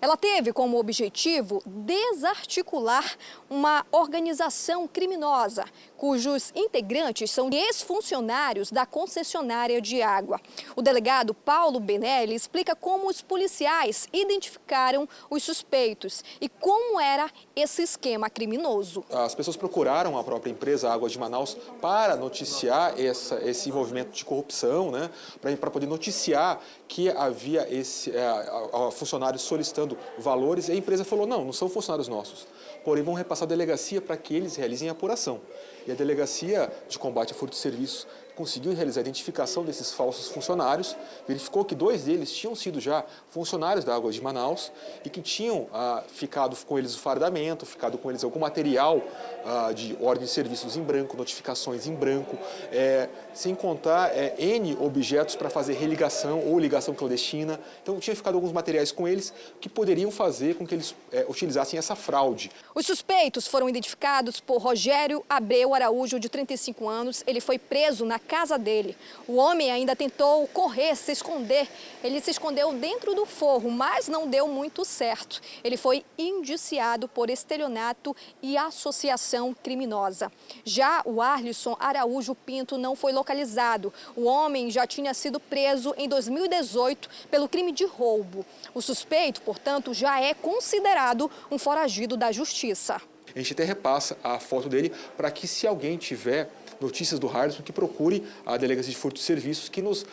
Ela teve como objetivo desarticular uma organização criminosa, cujos integrantes são ex-funcionários da concessionária de água. O delegado Paulo Benelli explica como os policiais identificaram os suspeitos e como era esse esquema criminoso. As pessoas procuraram a própria empresa Água de Manaus para noticiar esse envolvimento de corrupção, né? Para poder noticiar que havia funcionários solicitando valores, e a empresa falou, não são funcionários nossos, porém vão repassar a delegacia para que eles realizem a apuração. E a Delegacia de Combate a Furto de Serviços conseguiu realizar a identificação desses falsos funcionários, verificou que 2 deles tinham sido já funcionários da Água de Manaus e que tinham ficado com eles o fardamento, ficado com eles algum material de ordem de serviços em branco, notificações em branco, sem contar N objetos para fazer religação ou ligação clandestina. Então tinha ficado alguns materiais com eles que poderiam fazer com que eles utilizassem essa fraude. Os suspeitos foram identificados por Rogério Abreu Araújo, de 35 anos. Ele foi preso na casa dele. O homem ainda tentou correr, se esconder. Ele se escondeu dentro do forro, mas não deu muito certo. Ele foi indiciado por estelionato e associação criminosa. Já o Arlisson Araújo Pinto não foi localizado. O homem já tinha sido preso em 2018 pelo crime de roubo. O suspeito, portanto, já é considerado um foragido da justiça. A gente até repassa a foto dele para que, se alguém tiver notícias do Arlisson, que procure a Delegacia de Furto de Serviços, que nos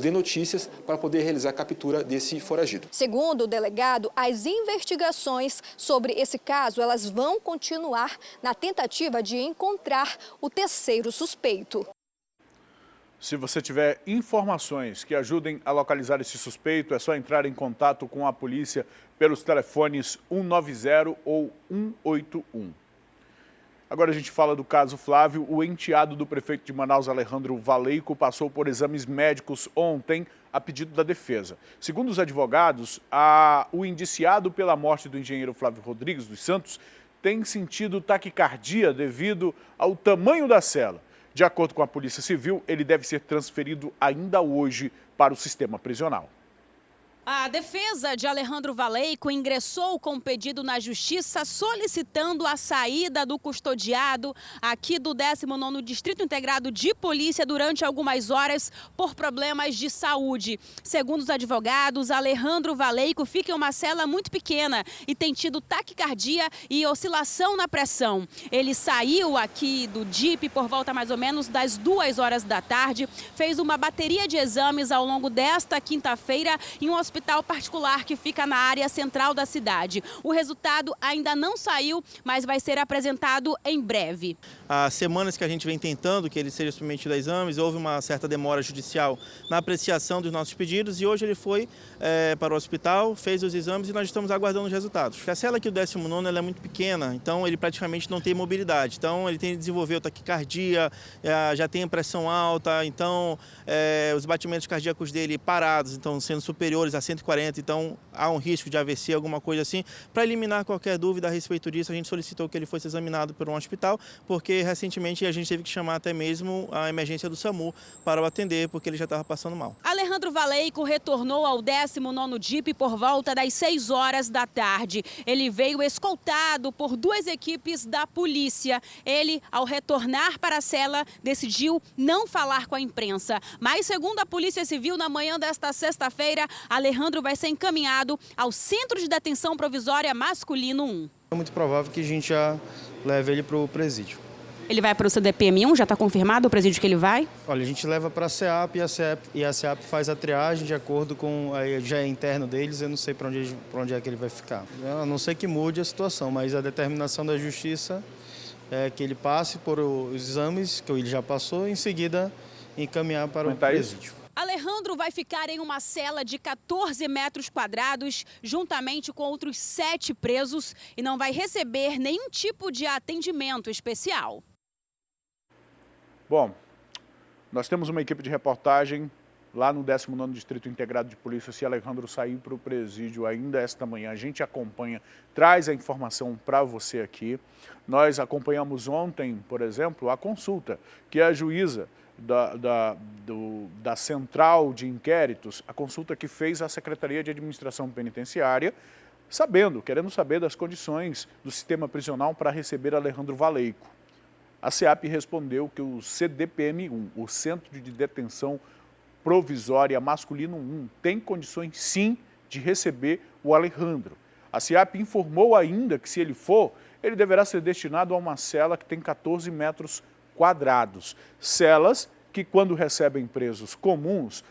dê notícias para poder realizar a captura desse foragido. Segundo o delegado, as investigações sobre esse caso, elas vão continuar na tentativa de encontrar o terceiro suspeito. Se você tiver informações que ajudem a localizar esse suspeito, é só entrar em contato com a polícia pelos telefones 190 ou 181. Agora a gente fala do caso Flávio. O enteado do prefeito de Manaus, Alejandro Valeico, passou por exames médicos ontem a pedido da defesa. Segundo os advogados, o indiciado pela morte do engenheiro Flávio Rodrigues dos Santos tem sentido taquicardia devido ao tamanho da cela. De acordo com a Polícia Civil, ele deve ser transferido ainda hoje para o sistema prisional. A defesa de Alejandro Valeico ingressou com pedido na Justiça solicitando a saída do custodiado aqui do 19º Distrito Integrado de Polícia durante algumas horas por problemas de saúde. Segundo os advogados, Alejandro Valeico fica em uma cela muito pequena e tem tido taquicardia e oscilação na pressão. Ele saiu aqui do DIP por volta mais ou menos das 2 horas da tarde, fez uma bateria de exames ao longo desta quinta-feira em um hospital particular que fica na área central da cidade. O resultado ainda não saiu, mas vai ser apresentado em breve. Há semanas que a gente vem tentando que ele seja submetido a exames, houve uma certa demora judicial na apreciação dos nossos pedidos e hoje ele foi para o hospital, fez os exames e nós estamos aguardando os resultados. A cela aqui do 19º ela é muito pequena, então ele praticamente não tem mobilidade. Então ele desenvolveu taquicardia, já tem pressão alta, então os batimentos cardíacos dele parados, então sendo superiores a 140, então há um risco de AVC, alguma coisa assim. Para eliminar qualquer dúvida a respeito disso, a gente solicitou que ele fosse examinado por um hospital, porque recentemente a gente teve que chamar até mesmo a emergência do SAMU para o atender, porque ele já estava passando mal. Alejandro Valeico retornou ao 19º DIP por volta das 6 horas da tarde. Ele veio escoltado por 2 equipes da polícia. Ele, ao retornar para a cela, decidiu não falar com a imprensa. Mas, segundo a Polícia Civil, na manhã desta sexta-feira, Alejandro vai ser encaminhado ao Centro de Detenção Provisória Masculino 1. É muito provável que a gente já leve ele para o presídio. Ele vai para o CDPM1? Já está confirmado o presídio que ele vai? Olha, a gente leva para a CEAP e a CEAP faz a triagem de acordo com, já é interno deles, eu não sei para onde é que ele vai ficar. A não ser que mude a situação, mas a determinação da Justiça é que ele passe por os exames que ele já passou e em seguida encaminhar para o presídio. Alejandro vai ficar em uma cela de 14 metros quadrados, juntamente com outros 7 presos, e não vai receber nenhum tipo de atendimento especial. Bom, nós temos uma equipe de reportagem lá no 19º Distrito Integrado de Polícia. Se Alejandro sair para o presídio ainda esta manhã, a gente acompanha, traz a informação para você aqui. Nós acompanhamos ontem, por exemplo, a consulta que a juíza da Central de Inquéritos, a consulta que fez a Secretaria de Administração Penitenciária, querendo saber das condições do sistema prisional para receber Alejandro Valeico. A CEAP respondeu que o CDPM1, o Centro de Detenção Provisória Masculino 1, tem condições sim de receber o Alejandro. A CEAP informou ainda que se ele for, ele deverá ser destinado a uma cela que tem 14 metros quadrados. Celas que, quando recebem presos comuns,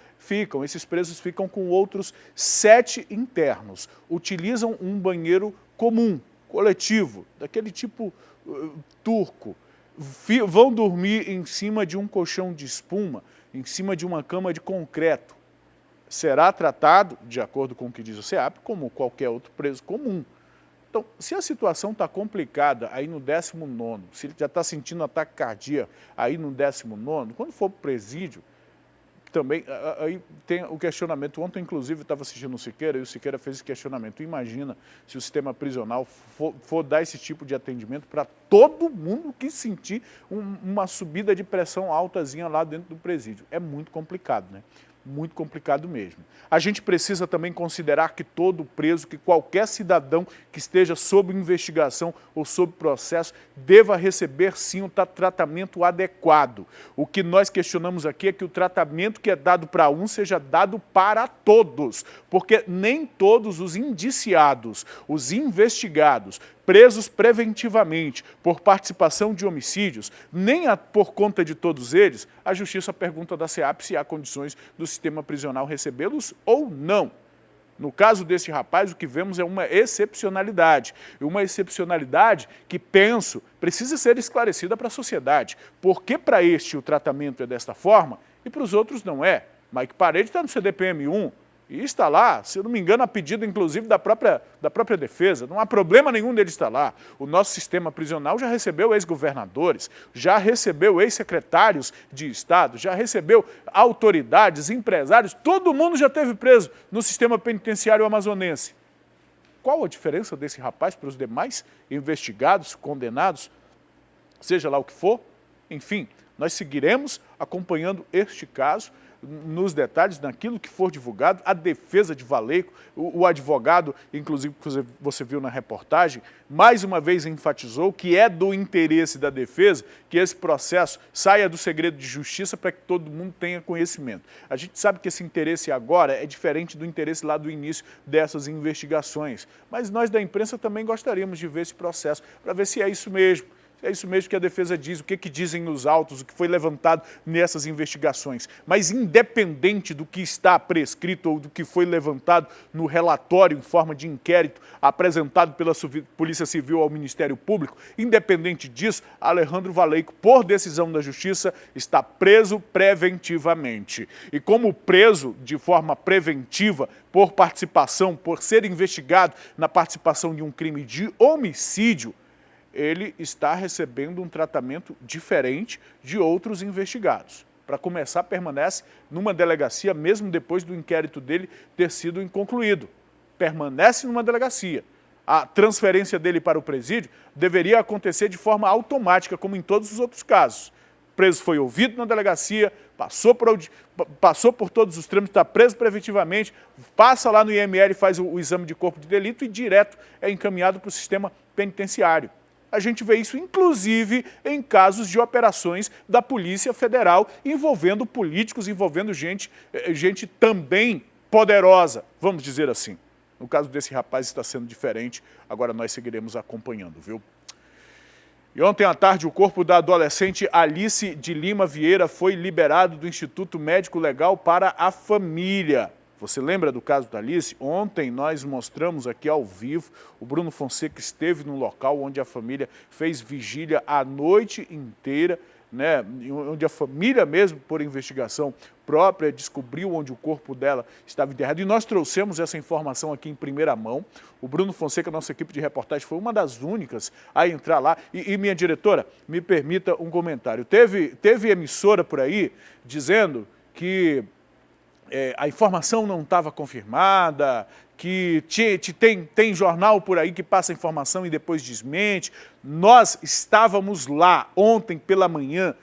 esses presos ficam com outros 7 internos. Utilizam um banheiro comum, coletivo, daquele tipo turco. Vão dormir em cima de um colchão de espuma, em cima de uma cama de concreto. Será tratado, de acordo com o que diz o CEAP, como qualquer outro preso comum. Então, se a situação está complicada aí no 19º, se ele já está sentindo ataque cardíaco aí no 19º, quando for para o presídio, também aí tem o questionamento. Ontem, inclusive, estava assistindo o Siqueira e o Siqueira fez esse questionamento. Imagina se o sistema prisional for dar esse tipo de atendimento para todo mundo que sentir uma subida de pressão altazinha lá dentro do presídio. É muito complicado, né? Muito complicado mesmo. A gente precisa também considerar que todo preso, que qualquer cidadão que esteja sob investigação ou sob processo, deva receber sim um tratamento adequado. O que nós questionamos aqui é que o tratamento que é dado para um seja dado para todos, porque nem todos os indiciados, os investigados, presos preventivamente por participação de homicídios, nem por conta de todos eles, a Justiça pergunta da CEAP se há condições do sistema prisional recebê-los ou não. No caso desse rapaz, o que vemos é uma excepcionalidade. E uma excepcionalidade que, penso, precisa ser esclarecida para a sociedade. Por que para este o tratamento é desta forma e para os outros não é? Mike Parede está no CDPM1. E está lá, se eu não me engano, a pedido, inclusive, da própria defesa. Não há problema nenhum dele estar lá. O nosso sistema prisional já recebeu ex-governadores, já recebeu ex-secretários de Estado, já recebeu autoridades, empresários, todo mundo já esteve preso no sistema penitenciário amazonense. Qual a diferença desse rapaz para os demais investigados, condenados, seja lá o que for? Enfim, Nós seguiremos acompanhando este caso, nos detalhes, naquilo que for divulgado, a defesa de Valeico, o advogado, inclusive, que você viu na reportagem, mais uma vez enfatizou que é do interesse da defesa que esse processo saia do segredo de justiça para que todo mundo tenha conhecimento. A gente sabe que esse interesse agora é diferente do interesse lá do início dessas investigações, mas nós da imprensa também gostaríamos de ver esse processo, para ver se é isso mesmo. É isso mesmo que a defesa diz, o que dizem os autos, o que foi levantado nessas investigações. Mas independente do que está prescrito ou do que foi levantado no relatório em forma de inquérito apresentado pela Polícia Civil ao Ministério Público, independente disso, Alejandro Valeico, por decisão da Justiça, está preso preventivamente. E como preso de forma preventiva, por participação, por ser investigado na participação de um crime de homicídio, ele está recebendo um tratamento diferente de outros investigados. Para começar, permanece numa delegacia, mesmo depois do inquérito dele ter sido concluído. Permanece numa delegacia. A transferência dele para o presídio deveria acontecer de forma automática, como em todos os outros casos. O preso foi ouvido na delegacia, passou por todos os trâmites, está preso preventivamente, passa lá no IML, faz o exame de corpo de delito e direto é encaminhado para o sistema penitenciário. A gente vê isso, inclusive, em casos de operações da Polícia Federal envolvendo políticos, envolvendo gente também poderosa, vamos dizer assim. No caso desse rapaz está sendo diferente, agora nós seguiremos acompanhando, viu? E ontem à tarde, o corpo da adolescente Alice de Lima Vieira foi liberado do Instituto Médico Legal para a família. Você lembra do caso da Alice? Ontem nós mostramos aqui ao vivo, o Bruno Fonseca esteve no local onde a família fez vigília a noite inteira, né? Onde a família mesmo, por investigação própria, descobriu onde o corpo dela estava enterrado. E nós trouxemos essa informação aqui em primeira mão. O Bruno Fonseca, nossa equipe de reportagem, foi uma das únicas a entrar lá. E minha diretora, me permita um comentário. Teve emissora por aí dizendo que a informação não estava confirmada, que tem jornal por aí que passa informação e depois desmente. Nós estávamos lá ontem pela manhã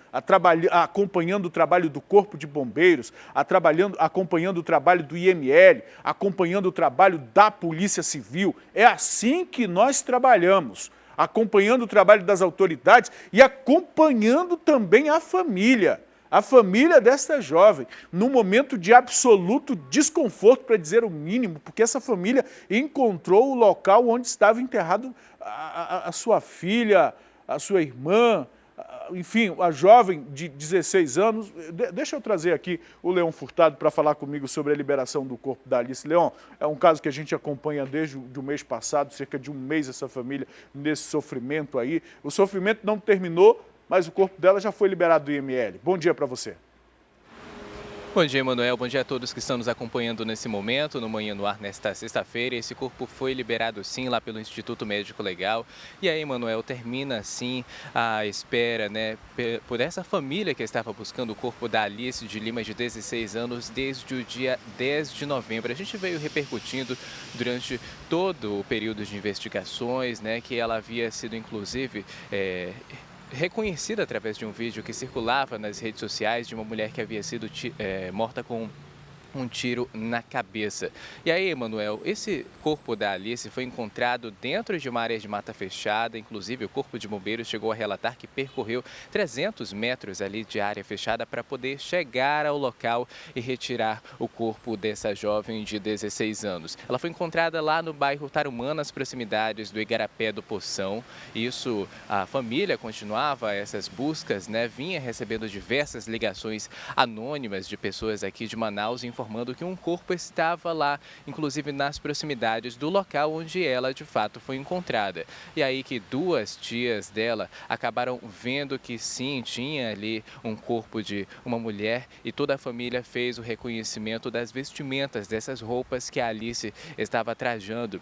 acompanhando o trabalho do Corpo de Bombeiros, acompanhando o trabalho do IML, acompanhando o trabalho da Polícia Civil. É assim que nós trabalhamos, acompanhando o trabalho das autoridades e acompanhando também a família desta jovem, num momento de absoluto desconforto, para dizer o mínimo, porque essa família encontrou o local onde estava enterrado a sua filha, a sua irmã, enfim, a jovem de 16 anos. Deixa eu trazer aqui o Leon Furtado para falar comigo sobre a liberação do corpo da Alice. Leon, é um caso que a gente acompanha desde o mês passado, cerca de um mês, essa família nesse sofrimento aí. O sofrimento não terminou, mas o corpo dela já foi liberado do IML. Bom dia para você. Bom dia, Emanuel. Bom dia a todos que estão nos acompanhando nesse momento, no Manhã no Ar, nesta sexta-feira. Esse corpo foi liberado, sim, lá pelo Instituto Médico Legal. E aí, Emanuel, termina, sim, a espera, né, por essa família que estava buscando o corpo da Alice de Lima, de 16 anos, desde o dia 10 de novembro. A gente veio repercutindo durante todo o período de investigações, né, que ela havia sido, inclusive, reconhecida através de um vídeo que circulava nas redes sociais de uma mulher que havia sido morta com um tiro na cabeça. E aí, Emanuel, esse corpo da Alice foi encontrado dentro de uma área de mata fechada. Inclusive, o Corpo de Bombeiros chegou a relatar que percorreu 300 metros ali de área fechada para poder chegar ao local e retirar o corpo dessa jovem de 16 anos. Ela foi encontrada lá no bairro Tarumã, nas proximidades do Igarapé do Poção. Isso, a família continuava essas buscas, né? Vinha recebendo diversas ligações anônimas de pessoas aqui de Manaus, informando que um corpo estava lá, inclusive nas proximidades do local onde ela de fato foi encontrada. E aí que duas tias dela acabaram vendo que sim, tinha ali um corpo de uma mulher, e toda a família fez o reconhecimento das vestimentas, dessas roupas que a Alice estava trajando.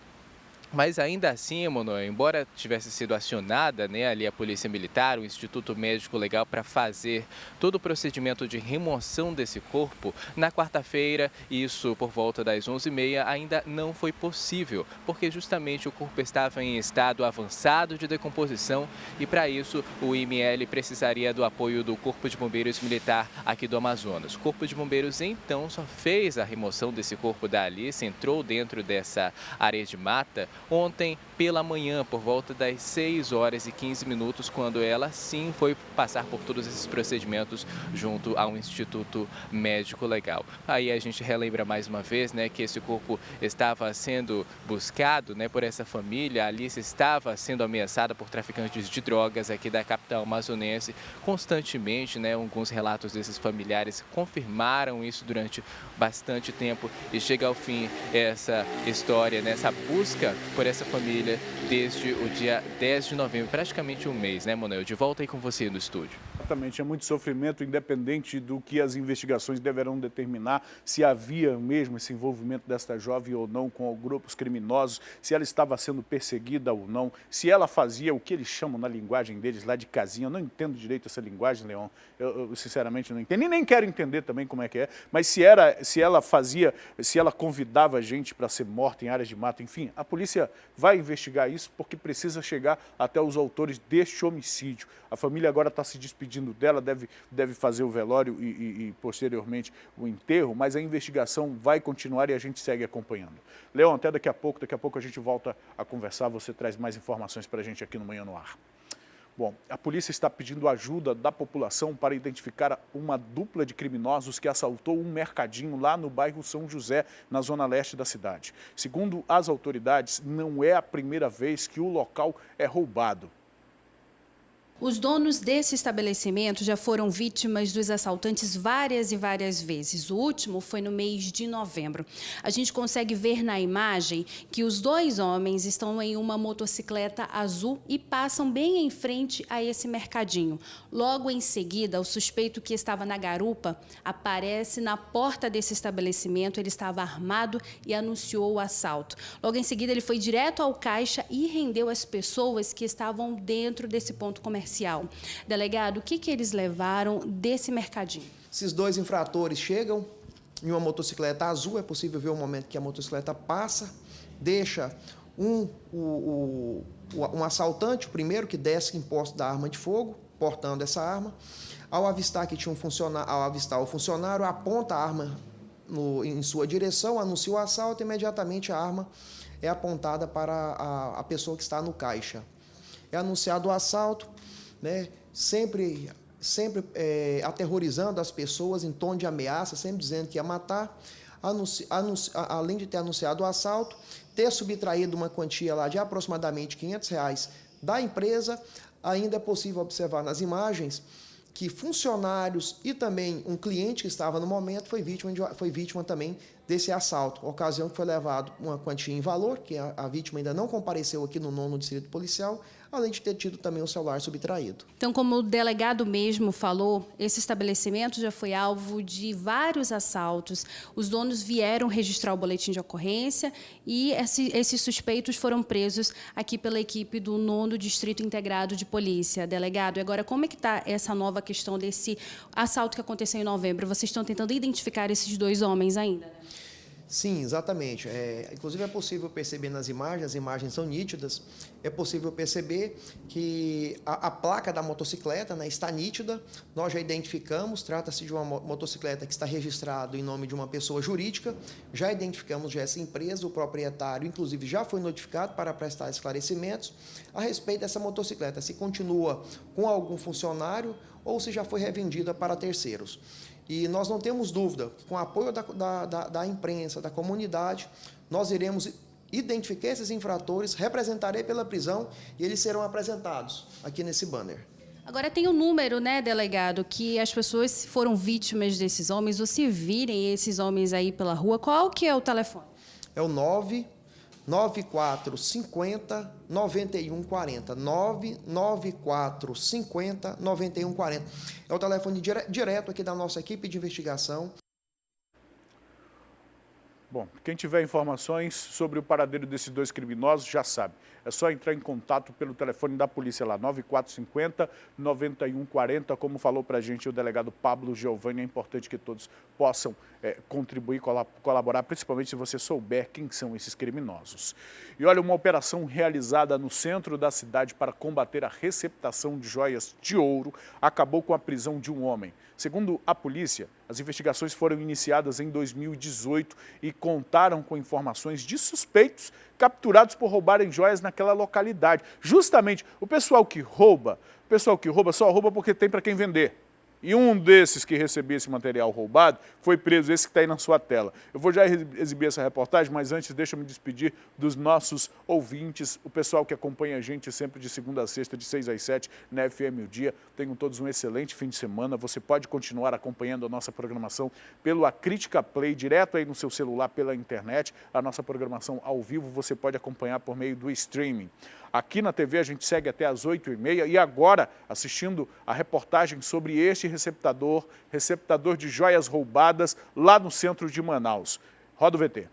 Mas ainda assim, Emanuel, embora tivesse sido acionada, né, ali a Polícia Militar, o Instituto Médico Legal, para fazer todo o procedimento de remoção desse corpo, na quarta-feira, isso por volta das 11h30, ainda não foi possível, porque justamente o corpo estava em estado avançado de decomposição e para isso o IML precisaria do apoio do Corpo de Bombeiros Militar aqui do Amazonas. O Corpo de Bombeiros então só fez a remoção desse corpo da Alice, entrou dentro dessa área de mata ontem pela manhã, por volta das 6h15, quando ela sim foi passar por todos esses procedimentos junto ao Instituto Médico Legal. Aí a gente relembra mais uma vez, né, que esse corpo estava sendo buscado, né, por essa família. A Alice estava sendo ameaçada por traficantes de drogas aqui da capital amazonense constantemente, né? Alguns relatos desses familiares confirmaram isso durante bastante tempo e chega ao fim essa história, né, essa busca por essa família desde o dia 10 de novembro, praticamente um mês, né, Manuel? De volta aí com você no estúdio. Exatamente, é muito sofrimento, independente do que as investigações deverão determinar, se havia mesmo esse envolvimento desta jovem ou não com grupos criminosos, se ela estava sendo perseguida ou não, se ela fazia o que eles chamam na linguagem deles lá de casinha. Eu não entendo direito essa linguagem, Leon, eu sinceramente não entendo, e nem quero entender também como é que é, mas se ela convidava a gente para ser morta em áreas de mata, enfim, a polícia vai investigar isso porque precisa chegar até os autores deste homicídio. A família agora está se despedindo dela, deve fazer o velório e posteriormente o enterro, mas a investigação vai continuar e a gente segue acompanhando. Leon, até daqui a pouco a gente volta a conversar, você traz mais informações para a gente aqui no Manhã no Ar. Bom, a polícia está pedindo ajuda da população para identificar uma dupla de criminosos que assaltou um mercadinho lá no bairro São José, na zona leste da cidade. Segundo as autoridades, não é a primeira vez que o local é roubado. Os donos desse estabelecimento já foram vítimas dos assaltantes várias e várias vezes. O último foi no mês de novembro. A gente consegue ver na imagem que os dois homens estão em uma motocicleta azul e passam bem em frente a esse mercadinho. Logo em seguida, o suspeito que estava na garupa aparece na porta desse estabelecimento. Ele estava armado e anunciou o assalto. Logo em seguida, ele foi direto ao caixa e rendeu as pessoas que estavam dentro desse ponto comercial. Delegado, o que eles levaram desse mercadinho? Esses dois infratores chegam em uma motocicleta azul, é possível ver o momento que a motocicleta passa, deixa um assaltante, o primeiro que desce em posse da arma de fogo, portando essa arma. Ao avistar que tinha o funcionário, aponta a arma em sua direção, anuncia o assalto e imediatamente a arma é apontada para a pessoa que está no caixa. É anunciado o assalto, né, sempre aterrorizando as pessoas em tom de ameaça, sempre dizendo que ia matar, além de ter anunciado o assalto, ter subtraído uma quantia lá de aproximadamente R$500 da empresa. Ainda é possível observar nas imagens que funcionários e também um cliente que estava no momento foi vítima também desse assalto, ocasião que foi levado uma quantia em valor, que a vítima ainda não compareceu aqui no 9º Distrito Policial, além de ter tido também o celular subtraído. Então, como o delegado mesmo falou, esse estabelecimento já foi alvo de vários assaltos. Os donos vieram registrar o boletim de ocorrência e esses suspeitos foram presos aqui pela equipe do 9º Distrito Integrado de Polícia. Delegado, e agora como é que está essa nova questão desse assalto que aconteceu em novembro? Vocês estão tentando identificar esses dois homens ainda, né? Sim, exatamente. Inclusive é possível perceber nas imagens, as imagens são nítidas, é possível perceber que a placa da motocicleta, né, está nítida, nós já identificamos, trata-se de uma motocicleta que está registrada em nome de uma pessoa jurídica, já identificamos já essa empresa, o proprietário, inclusive, já foi notificado para prestar esclarecimentos a respeito dessa motocicleta, se continua com algum funcionário ou se já foi revendida para terceiros. E nós não temos dúvida que, com o apoio da imprensa, da comunidade, nós iremos identificar esses infratores, representarei pela prisão e eles serão apresentados aqui nesse banner. Agora tem um número, né, delegado, que as pessoas foram vítimas desses homens ou se virem esses homens aí pela rua, qual que é o telefone? É o 99450-9140. 99450-9140. É o telefone direto aqui da nossa equipe de investigação. Bom, quem tiver informações sobre o paradeiro desses dois criminosos já sabe. É só entrar em contato pelo telefone da polícia lá, 9450-9140, como falou pra gente o delegado Pablo Giovanni. É importante que todos possam contribuir, colaborar, principalmente se você souber quem são esses criminosos. E olha, uma operação realizada no centro da cidade para combater a receptação de joias de ouro acabou com a prisão de um homem. Segundo a polícia, as investigações foram iniciadas em 2018 e contaram com informações de suspeitos capturados por roubarem joias naquela localidade. Justamente, o pessoal que rouba só rouba porque tem para quem vender. E um desses que recebia esse material roubado foi preso, esse que está aí na sua tela. Eu vou já exibir essa reportagem, mas antes deixa eu me despedir dos nossos ouvintes, o pessoal que acompanha a gente sempre de segunda a sexta, de 6 às 7, na FM O Dia. Tenham todos um excelente fim de semana. Você pode continuar acompanhando a nossa programação pelo Acrítica Play, direto aí no seu celular pela internet. A nossa programação ao vivo você pode acompanhar por meio do streaming. Aqui na TV a gente segue até às 8h30 e agora assistindo a reportagem sobre este receptador de joias roubadas lá no centro de Manaus. Roda o VT.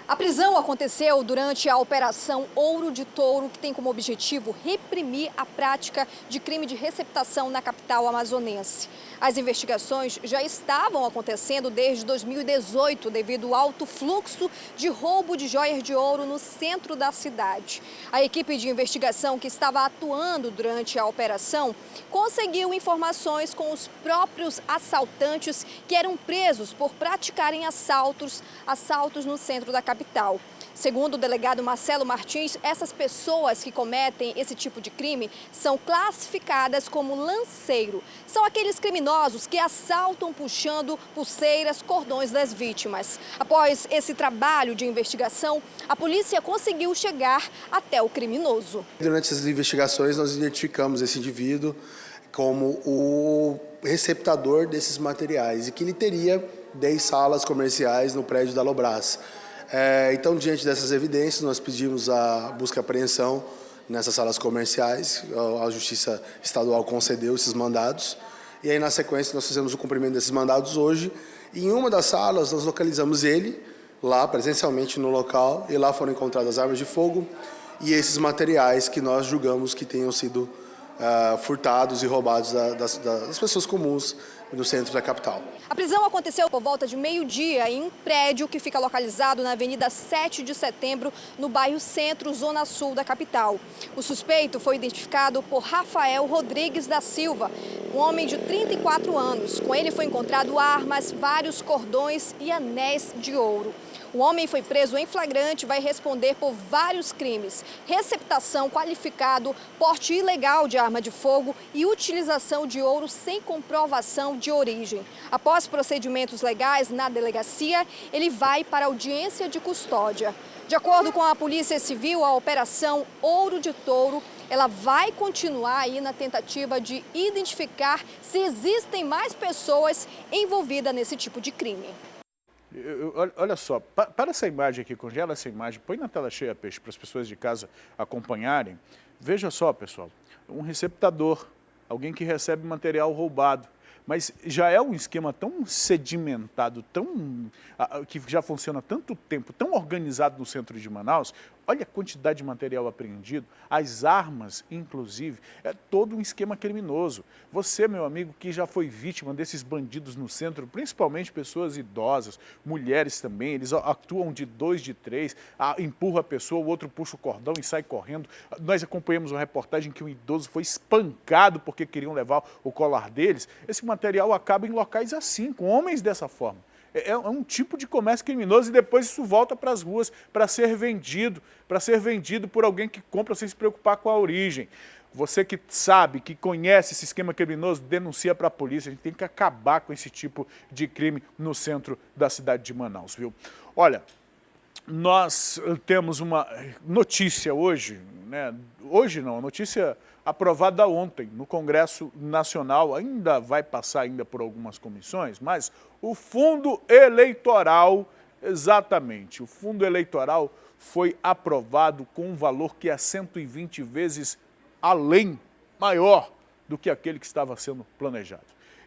A prisão aconteceu durante a Operação Ouro de Touro, que tem como objetivo reprimir a prática de crime de receptação na capital amazonense. As investigações já estavam acontecendo desde 2018, devido ao alto fluxo de roubo de joias de ouro no centro da cidade. A equipe de investigação que estava atuando durante a operação conseguiu informações com os próprios assaltantes que eram presos por praticarem assaltos no centro da capital. Segundo o delegado Marcelo Martins, essas pessoas que cometem esse tipo de crime são classificadas como lanceiro. São aqueles criminosos que assaltam puxando pulseiras, cordões das vítimas. Após esse trabalho de investigação, a polícia conseguiu chegar até o criminoso. Durante essas investigações, nós identificamos esse indivíduo como o receptador desses materiais e que ele teria 10 salas comerciais no prédio da Lobras. Então, diante dessas evidências, nós pedimos a busca e apreensão nessas salas comerciais. A Justiça Estadual concedeu esses mandados. E aí, na sequência, nós fizemos o cumprimento desses mandados hoje. E em uma das salas, nós localizamos ele, lá presencialmente no local, e lá foram encontradas armas de fogo e esses materiais que nós julgamos que tenham sido furtados e roubados das pessoas comuns no centro da capital. A prisão aconteceu por volta de meio-dia em um prédio que fica localizado na Avenida 7 de Setembro, no bairro Centro, zona sul da capital. O suspeito foi identificado por Rafael Rodrigues da Silva, um homem de 34 anos. Com ele foi encontrado armas, vários cordões e anéis de ouro. O homem foi preso em flagrante e vai responder por vários crimes: receptação qualificado, porte ilegal de arma de fogo e utilização de ouro sem comprovação de origem. Após procedimentos legais na delegacia, ele vai para a audiência de custódia. De acordo com a Polícia Civil, a Operação Ouro de Touro, ela vai continuar aí na tentativa de identificar se existem mais pessoas envolvidas nesse tipo de crime. Olha só, para essa imagem aqui, congela essa imagem, põe na tela cheia, Peixe, para as pessoas de casa acompanharem. Veja só, pessoal, um receptador, alguém que recebe material roubado. Mas já é um esquema tão sedimentado, que já funciona há tanto tempo, tão organizado no centro de Manaus. Olha a quantidade de material apreendido, as armas, inclusive, é todo um esquema criminoso. Você, meu amigo, que já foi vítima desses bandidos no centro, principalmente pessoas idosas, mulheres também, eles atuam de 2, de 3, empurra a pessoa, o outro puxa o cordão e sai correndo. Nós acompanhamos uma reportagem que um idoso foi espancado porque queriam levar o colar deles. Esse material acaba em locais assim, com homens dessa forma. É um tipo de comércio criminoso e depois isso volta para as ruas para ser vendido por alguém que compra sem se preocupar com a origem. Você que sabe, que conhece esse esquema criminoso, denuncia para a polícia. A gente tem que acabar com esse tipo de crime no centro da cidade de Manaus, viu? Olha, nós temos uma notícia hoje, né? Hoje não, a notícia aprovada ontem no Congresso Nacional, ainda vai passar ainda por algumas comissões, mas o fundo eleitoral, exatamente, o fundo eleitoral foi aprovado com um valor que é 120 vezes maior do que aquele que estava sendo planejado.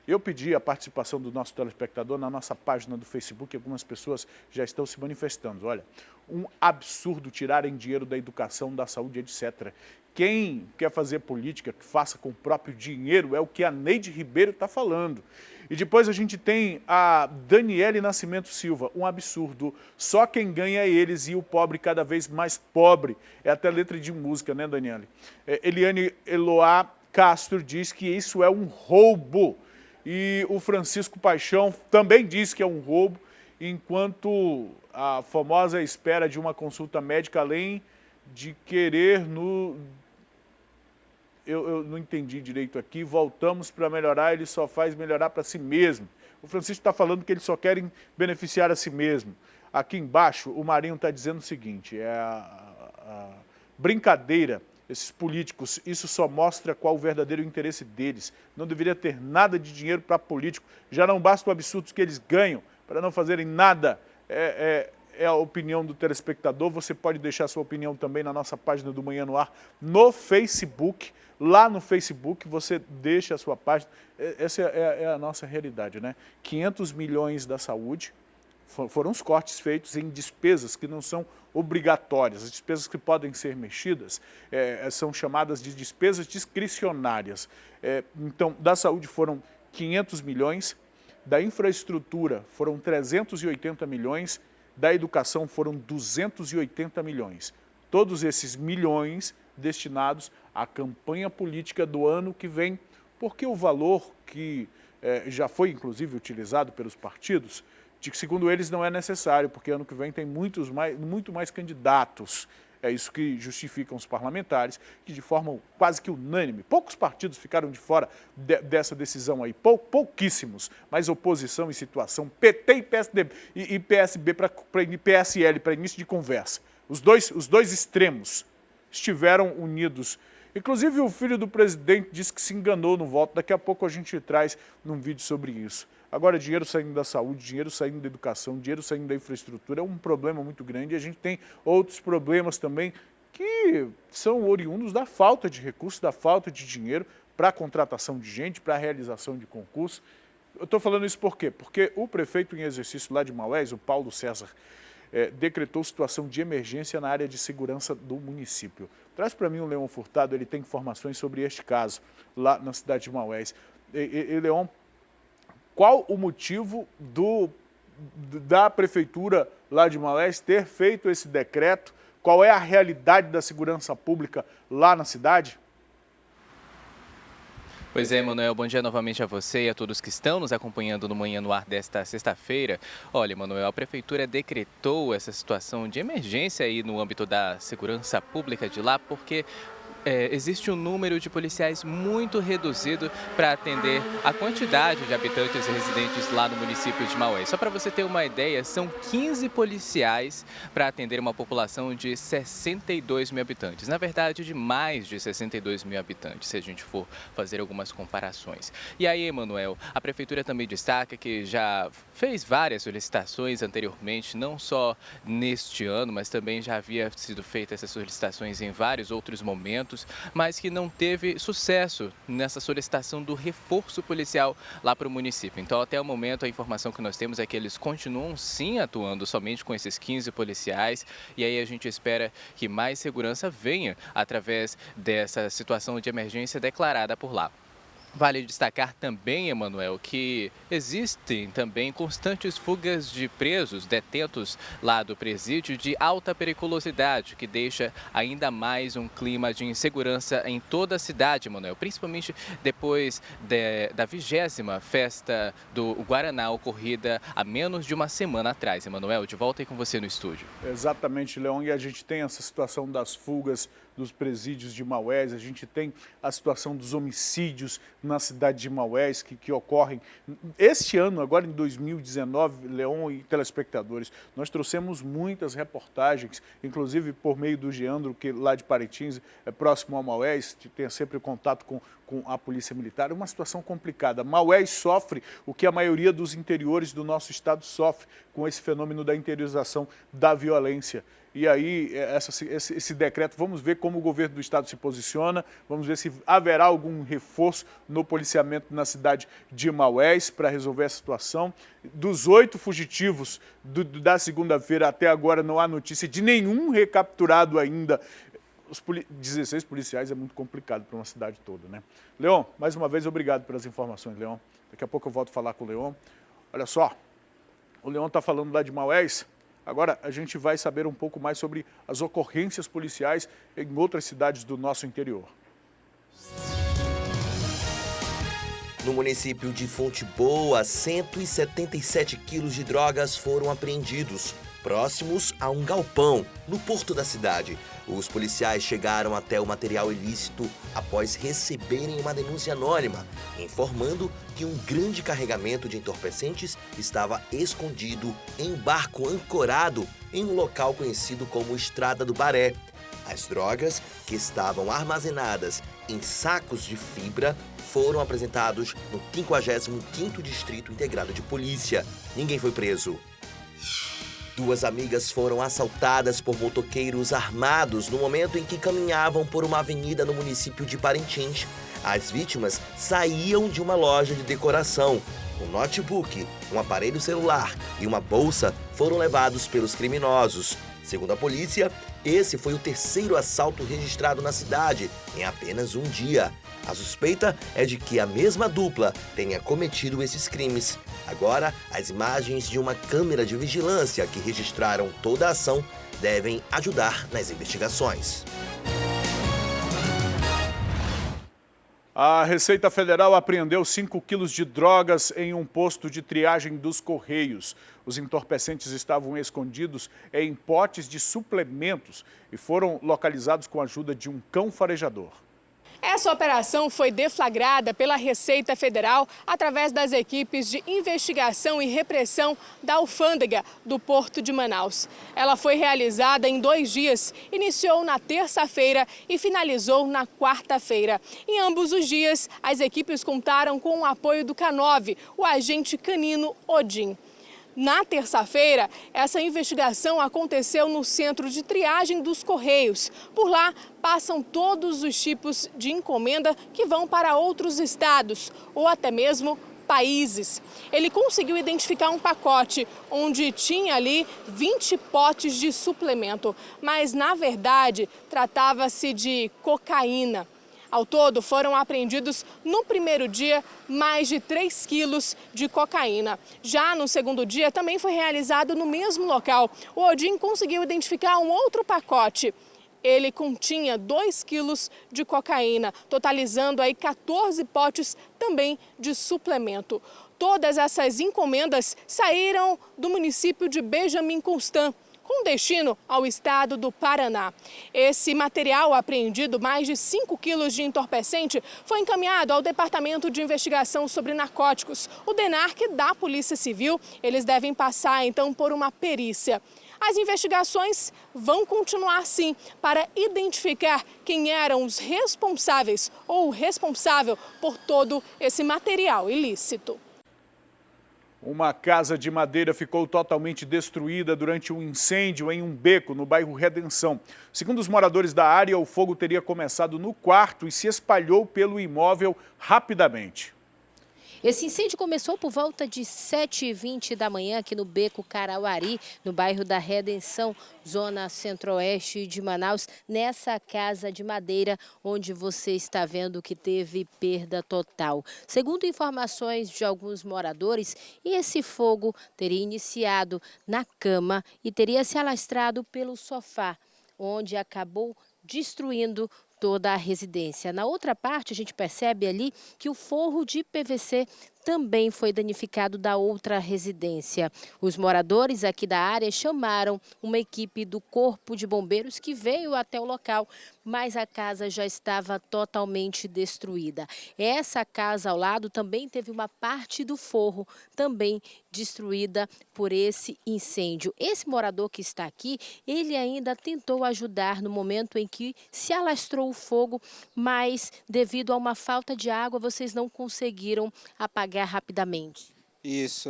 Eu pedi a participação do nosso telespectador na nossa página do Facebook, algumas pessoas já estão se manifestando. Olha, um absurdo tirarem dinheiro da educação, da saúde, etc. Quem quer fazer política, que faça com o próprio dinheiro, é o que a Neide Ribeiro está falando. E depois a gente tem a Daniele Nascimento Silva, um absurdo. Só quem ganha é eles e o pobre cada vez mais pobre. É até letra de música, né, Daniele? Eliane Eloá Castro diz que isso é um roubo. E o Francisco Paixão também diz que é um roubo, enquanto a famosa espera de uma consulta médica, além de querer eu não entendi direito aqui, voltamos para melhorar, ele só faz melhorar para si mesmo. O Francisco está falando que eles só querem beneficiar a si mesmo. Aqui embaixo, o Marinho está dizendo o seguinte, a brincadeira, esses políticos, isso só mostra qual o verdadeiro interesse deles. Não deveria ter nada de dinheiro para político, já não basta o absurdo que eles ganham para não fazerem nada. É a opinião do telespectador, você pode deixar sua opinião também na nossa página do Manhã no Ar, no Facebook. Lá no Facebook você deixa a sua página. Essa é a nossa realidade, né? 500 milhões da saúde foram os cortes feitos em despesas que não são obrigatórias. As despesas que podem ser mexidas são chamadas de despesas discricionárias. Então, da saúde foram 500 milhões, da infraestrutura foram 380 milhões, da educação foram 280 milhões. Todos esses milhões destinados à campanha política do ano que vem, porque o valor que já foi inclusive utilizado pelos partidos, de que segundo eles não é necessário, porque ano que vem tem muito mais candidatos. É isso que justificam os parlamentares, que de forma quase que unânime, poucos partidos ficaram de fora dessa decisão aí, pouquíssimos, mas oposição em situação, PT e PSDB, e PSB PSL para início de conversa. Os dois extremos estiveram unidos. Inclusive o filho do presidente disse que se enganou no voto, daqui a pouco a gente traz num vídeo sobre isso. Agora, dinheiro saindo da saúde, dinheiro saindo da educação, dinheiro saindo da infraestrutura é um problema muito grande e a gente tem outros problemas também que são oriundos da falta de recursos, da falta de dinheiro para a contratação de gente, para a realização de concursos. Eu estou falando isso por quê? Porque o prefeito em exercício lá de Maués, o Paulo César, decretou situação de emergência na área de segurança do município. Traz para mim o Leon Furtado, ele tem informações sobre este caso lá na cidade de Maués. Leon, qual o motivo da prefeitura lá de Maués ter feito esse decreto? Qual é a realidade da segurança pública lá na cidade? Pois é, Manuel, bom dia novamente a você e a todos que estão nos acompanhando no Manhã no Ar desta sexta-feira. Olha, Manuel, a Prefeitura decretou essa situação de emergência aí no âmbito da segurança pública de lá, porque existe um número de policiais muito reduzido para atender a quantidade de habitantes e residentes lá no município de Maués. Só para você ter uma ideia, são 15 policiais para atender uma população de 62 mil habitantes. Na verdade, de mais de 62 mil habitantes, se a gente for fazer algumas comparações. E aí, Emanuel, a Prefeitura também destaca que já fez várias solicitações anteriormente, não só neste ano, mas também já havia sido feitas essas solicitações em vários outros momentos, mas que não teve sucesso nessa solicitação do reforço policial lá para o município. Então, até o momento, a informação que nós temos é que eles continuam sim atuando somente com esses 15 policiais, e aí a gente espera que mais segurança venha através dessa situação de emergência declarada por lá. Vale destacar também, Emanuel, que existem também constantes fugas de presos, detentos lá do presídio de alta periculosidade, que deixa ainda mais um clima de insegurança em toda a cidade, Emanuel, principalmente depois da 20ª festa do Guaraná, ocorrida há menos de uma semana atrás. Emanuel, de volta aí com você no estúdio. Exatamente, Leon, e a gente tem essa situação das fugas dos presídios de Maués, a gente tem a situação dos homicídios na cidade de Maués que ocorrem. Este ano, agora em 2019, Leon e telespectadores, nós trouxemos muitas reportagens, inclusive por meio do Geandro, que lá de Parintins, próximo a Maués, tem sempre contato com a Polícia Militar. É uma situação complicada. Maués sofre o que a maioria dos interiores do nosso estado sofre com esse fenômeno da interiorização da violência. e aí esse decreto, vamos ver como o governo do estado se posiciona, vamos ver se haverá algum reforço no policiamento na cidade de Maués para resolver essa situação. Dos 8 fugitivos da segunda-feira até agora não há notícia de nenhum recapturado ainda. 16 policiais é muito complicado para uma cidade toda, né? Leon, mais uma vez, obrigado pelas informações, Leon. Daqui a pouco eu volto a falar com o Leon. Olha só, o Leon está falando lá de Maués. Agora a gente vai saber um pouco mais sobre as ocorrências policiais em outras cidades do nosso interior. No município de Fonte Boa, 177 quilos de drogas foram apreendidos, próximos a um galpão, no porto da cidade. Os policiais chegaram até o material ilícito após receberem uma denúncia anônima, informando que um grande carregamento de entorpecentes estava escondido em um barco ancorado em um local conhecido como Estrada do Baré. As drogas, que estavam armazenadas em sacos de fibra, foram apresentados no 55º Distrito Integrado de Polícia. Ninguém foi preso. 2 amigas foram assaltadas por motoqueiros armados no momento em que caminhavam por uma avenida no município de Parintins. As vítimas saíam de uma loja de decoração. Um notebook, um aparelho celular e uma bolsa foram levados pelos criminosos. Segundo a polícia, esse foi o 3º assalto registrado na cidade em apenas um dia. A suspeita é de que a mesma dupla tenha cometido esses crimes. Agora, as imagens de uma câmera de vigilância que registraram toda a ação devem ajudar nas investigações. A Receita Federal apreendeu 5 quilos de drogas em um posto de triagem dos Correios. Os entorpecentes estavam escondidos em potes de suplementos e foram localizados com a ajuda de um cão farejador. Essa operação foi deflagrada pela Receita Federal através das equipes de investigação e repressão da alfândega do Porto de Manaus. Ela foi realizada em 2 dias, iniciou na terça-feira e finalizou na quarta-feira. Em ambos os dias, as equipes contaram com o apoio do K9, o agente canino Odin. Na terça-feira, essa investigação aconteceu no Centro de Triagem dos Correios. Por lá, passam todos os tipos de encomenda que vão para outros estados ou até mesmo países. Ele conseguiu identificar um pacote onde tinha ali 20 potes de suplemento, mas na verdade tratava-se de cocaína. Ao todo, foram apreendidos no primeiro dia mais de 3 quilos de cocaína. Já no segundo dia, também foi realizado no mesmo local. O Odin conseguiu identificar um outro pacote. Ele continha 2 quilos de cocaína, totalizando aí 14 potes também de suplemento. Todas essas encomendas saíram do município de Benjamin Constant, com destino ao estado do Paraná. Esse material apreendido, mais de 5 quilos de entorpecente, foi encaminhado ao Departamento de Investigação sobre Narcóticos, o DENARC da Polícia Civil. Eles devem passar, então, por uma perícia. As investigações vão continuar, sim, para identificar quem eram os responsáveis ou o responsável por todo esse material ilícito. Uma casa de madeira ficou totalmente destruída durante um incêndio em um beco no bairro Redenção. Segundo os moradores da área, o fogo teria começado no quarto e se espalhou pelo imóvel rapidamente. Esse incêndio começou por volta de 7h20 da manhã aqui no Beco Carauari, no bairro da Redenção, zona centro-oeste de Manaus, nessa casa de madeira onde você está vendo que teve perda total. Segundo informações de alguns moradores, esse fogo teria iniciado na cama e teria se alastrado pelo sofá, onde acabou destruindo toda a residência. Na outra parte, a gente percebe ali que o forro de PVC também foi danificado da outra residência. Os moradores aqui da área chamaram uma equipe do Corpo de Bombeiros que veio até o local, mas a casa já estava totalmente destruída. Essa casa ao lado também teve uma parte do forro também destruída por esse incêndio. Esse morador que está aqui, ele ainda tentou ajudar no momento em que se alastrou o fogo, mas devido a uma falta de água, vocês não conseguiram apagar rapidamente. Isso,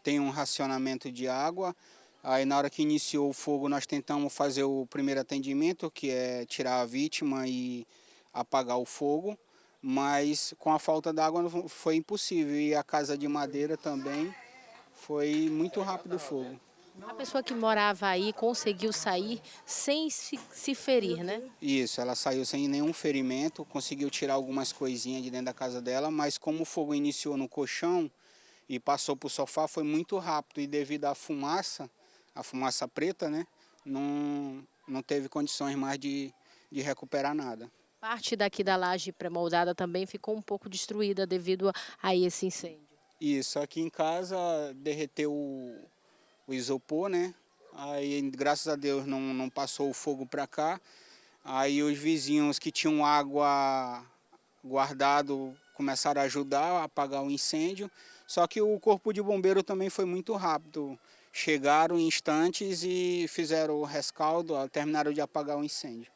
tem um racionamento de água Aí na hora que iniciou o fogo nós tentamos fazer o primeiro atendimento, que é tirar a vítima e apagar o fogo, mas com a falta d'água foi impossível. E a casa de madeira também foi muito rápido o fogo. A pessoa que morava aí conseguiu sair sem se ferir, né? Isso, ela saiu sem nenhum ferimento, conseguiu tirar algumas coisinhas de dentro da casa dela, mas como o fogo iniciou no colchão e passou para o sofá, foi muito rápido e devido à fumaça, a fumaça preta, né, não teve condições mais de recuperar nada. Parte daqui da laje pré-moldada também ficou um pouco destruída devido a esse incêndio. Isso, aqui em casa derreteu o isopor, né? Aí, graças a Deus, não passou o fogo para cá. Aí os vizinhos que tinham água guardado começaram a ajudar a apagar o incêndio. Só que o corpo de bombeiro também foi muito rápido. Chegaram em instantes e fizeram o rescaldo, terminaram de apagar o incêndio.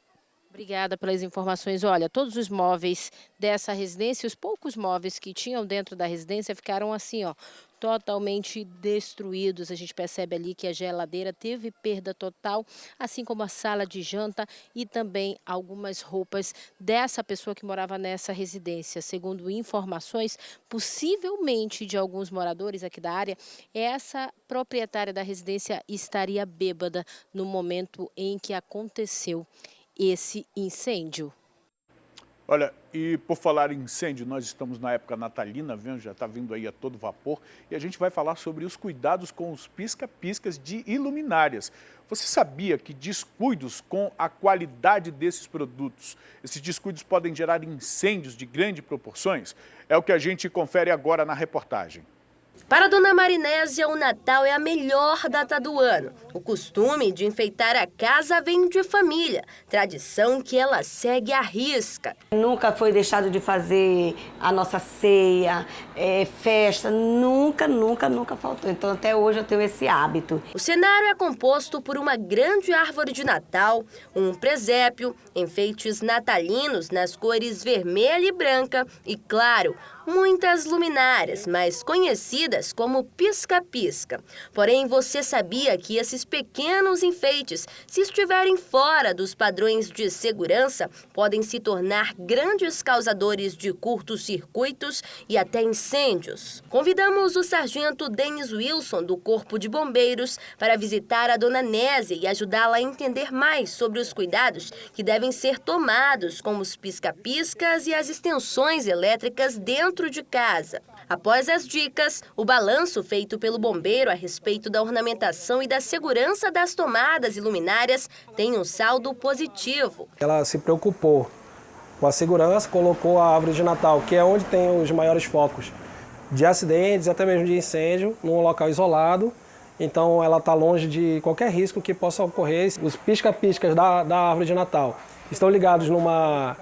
Obrigada pelas informações. Olha, todos os móveis dessa residência, os poucos móveis que tinham dentro da residência ficaram assim, ó, totalmente destruídos. A gente percebe ali que a geladeira teve perda total, assim como a sala de janta e também algumas roupas dessa pessoa que morava nessa residência. Segundo informações, possivelmente de alguns moradores aqui da área, essa proprietária da residência estaria bêbada no momento em que aconteceu esse incêndio. Olha, e por falar em incêndio, nós estamos na época natalina, vendo, já está vindo aí a todo vapor, e a gente vai falar sobre os cuidados com os pisca-piscas de iluminárias. Você sabia que descuidos com a qualidade desses produtos, esses descuidos podem gerar incêndios de grandes proporções? É o que a gente confere agora na reportagem. Para Dona Marinésia, o Natal é a melhor data do ano. O costume de enfeitar a casa vem de família, tradição que ela segue à risca. Nunca foi deixado de fazer a nossa ceia, festa, nunca faltou. Então até hoje eu tenho esse hábito. O cenário é composto por uma grande árvore de Natal, um presépio, enfeites natalinos nas cores vermelha e branca e, claro, muitas luminárias, mais conhecidas como pisca-pisca. Porém, você sabia que esses pequenos enfeites, se estiverem fora dos padrões de segurança, podem se tornar grandes causadores de curtos-circuitos e até incêndios? Convidamos o sargento Denis Wilson, do Corpo de Bombeiros, para visitar a Dona Nésia e ajudá-la a entender mais sobre os cuidados que devem ser tomados com os pisca-piscas e as extensões elétricas dentro de casa. Após as dicas, o balanço feito pelo bombeiro a respeito da ornamentação e da segurança das tomadas e luminárias tem um saldo positivo. Ela se preocupou com a segurança, colocou a árvore de Natal, que é onde tem os maiores focos de acidentes, até mesmo de incêndio, num local isolado. Então ela está longe de qualquer risco que possa ocorrer. Os pisca-piscas da árvore de Natal estão ligados numa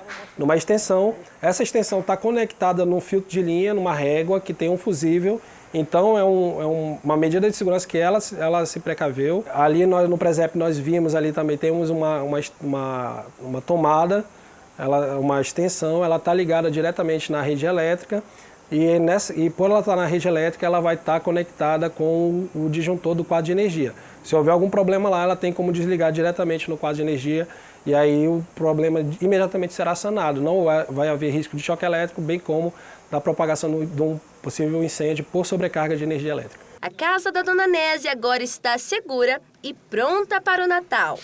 extensão. Essa extensão está conectada num filtro de linha, numa régua que tem um fusível. Então é uma medida de segurança que ela se precaveu. Ali no presépio nós vimos, ali também temos uma tomada, uma extensão, ela está ligada diretamente na rede elétrica. E por ela estar na rede elétrica, ela vai estar conectada com o disjuntor do quadro de energia. Se houver algum problema lá, ela tem como desligar diretamente no quadro de energia e aí o problema imediatamente será sanado. Não vai haver risco de choque elétrico, bem como da propagação de um possível incêndio por sobrecarga de energia elétrica. A casa da Dona Nésia agora está segura e pronta para o Natal.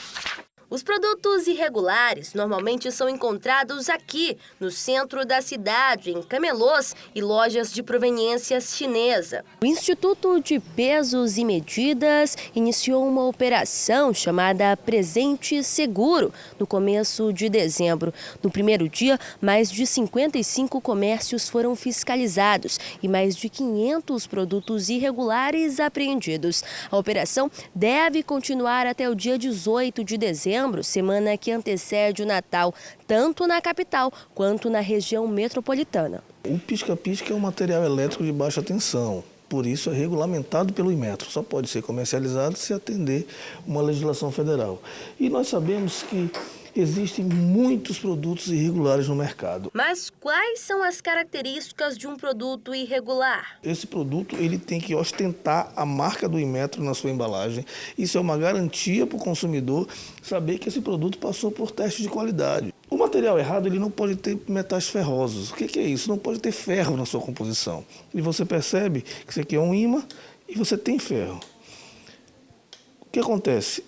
Os produtos irregulares normalmente são encontrados aqui, no centro da cidade, em camelôs e lojas de proveniência chinesa. O Instituto de Pesos e Medidas iniciou uma operação chamada Presente Seguro no começo de dezembro. No primeiro dia, mais de 55 comércios foram fiscalizados e mais de 500 produtos irregulares apreendidos. A operação deve continuar até o dia 18 de dezembro, semana que antecede o Natal, tanto na capital quanto na região metropolitana. O pisca-pisca é um material elétrico de baixa tensão, por isso é regulamentado pelo Inmetro. Só pode ser comercializado se atender uma legislação federal. E nós sabemos que Existem muitos produtos irregulares no mercado. Mas quais são as características de um produto irregular? Esse produto ele tem que ostentar a marca do Inmetro na sua embalagem. Isso é uma garantia para o consumidor saber que esse produto passou por teste de qualidade. O material errado ele não pode ter metais ferrosos. O que é isso? Não pode ter ferro na sua composição. E você percebe que isso aqui é um ímã e você tem ferro. O que acontece?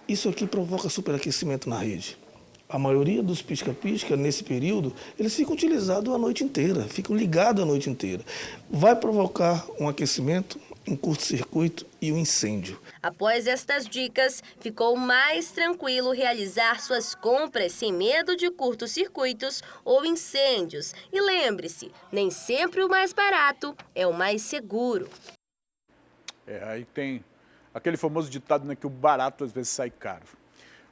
Isso aqui provoca superaquecimento na rede. A maioria dos pisca-pisca, nesse período, eles ficam utilizados a noite inteira, ficam ligados a noite inteira. Vai provocar um aquecimento, um curto-circuito e um incêndio. Após estas dicas, ficou mais tranquilo realizar suas compras sem medo de curtos-circuitos ou incêndios. E lembre-se, nem sempre o mais barato é o mais seguro. Aí tem aquele famoso ditado, né, que o barato às vezes sai caro.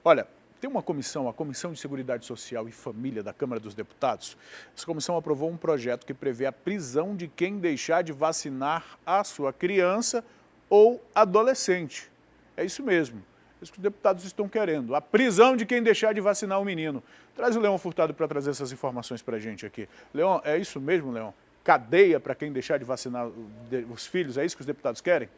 Olha, tem uma comissão, a Comissão de Seguridade Social e Família da Câmara dos Deputados. Essa comissão aprovou um projeto que prevê a prisão de quem deixar de vacinar a sua criança ou adolescente. É isso mesmo, é isso que os deputados estão querendo, a prisão de quem deixar de vacinar o menino. Traz o Leon Furtado para trazer essas informações para a gente aqui. Leon, é isso mesmo, Leon? Cadeia para quem deixar de vacinar os filhos, é isso que os deputados querem?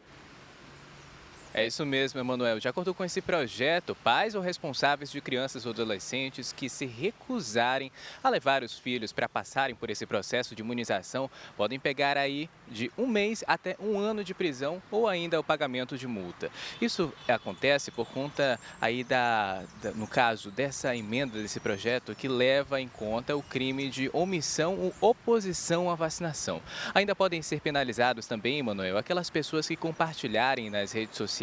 É isso mesmo, Emanuel. De acordo com esse projeto, pais ou responsáveis de crianças ou adolescentes que se recusarem a levar os filhos para passarem por esse processo de imunização podem pegar aí de 1 mês até 1 ano de prisão ou ainda o pagamento de multa. Isso acontece por conta aí no caso dessa emenda desse projeto que leva em conta o crime de omissão ou oposição à vacinação. Ainda podem ser penalizados também, Emanuel, aquelas pessoas que compartilharem nas redes sociais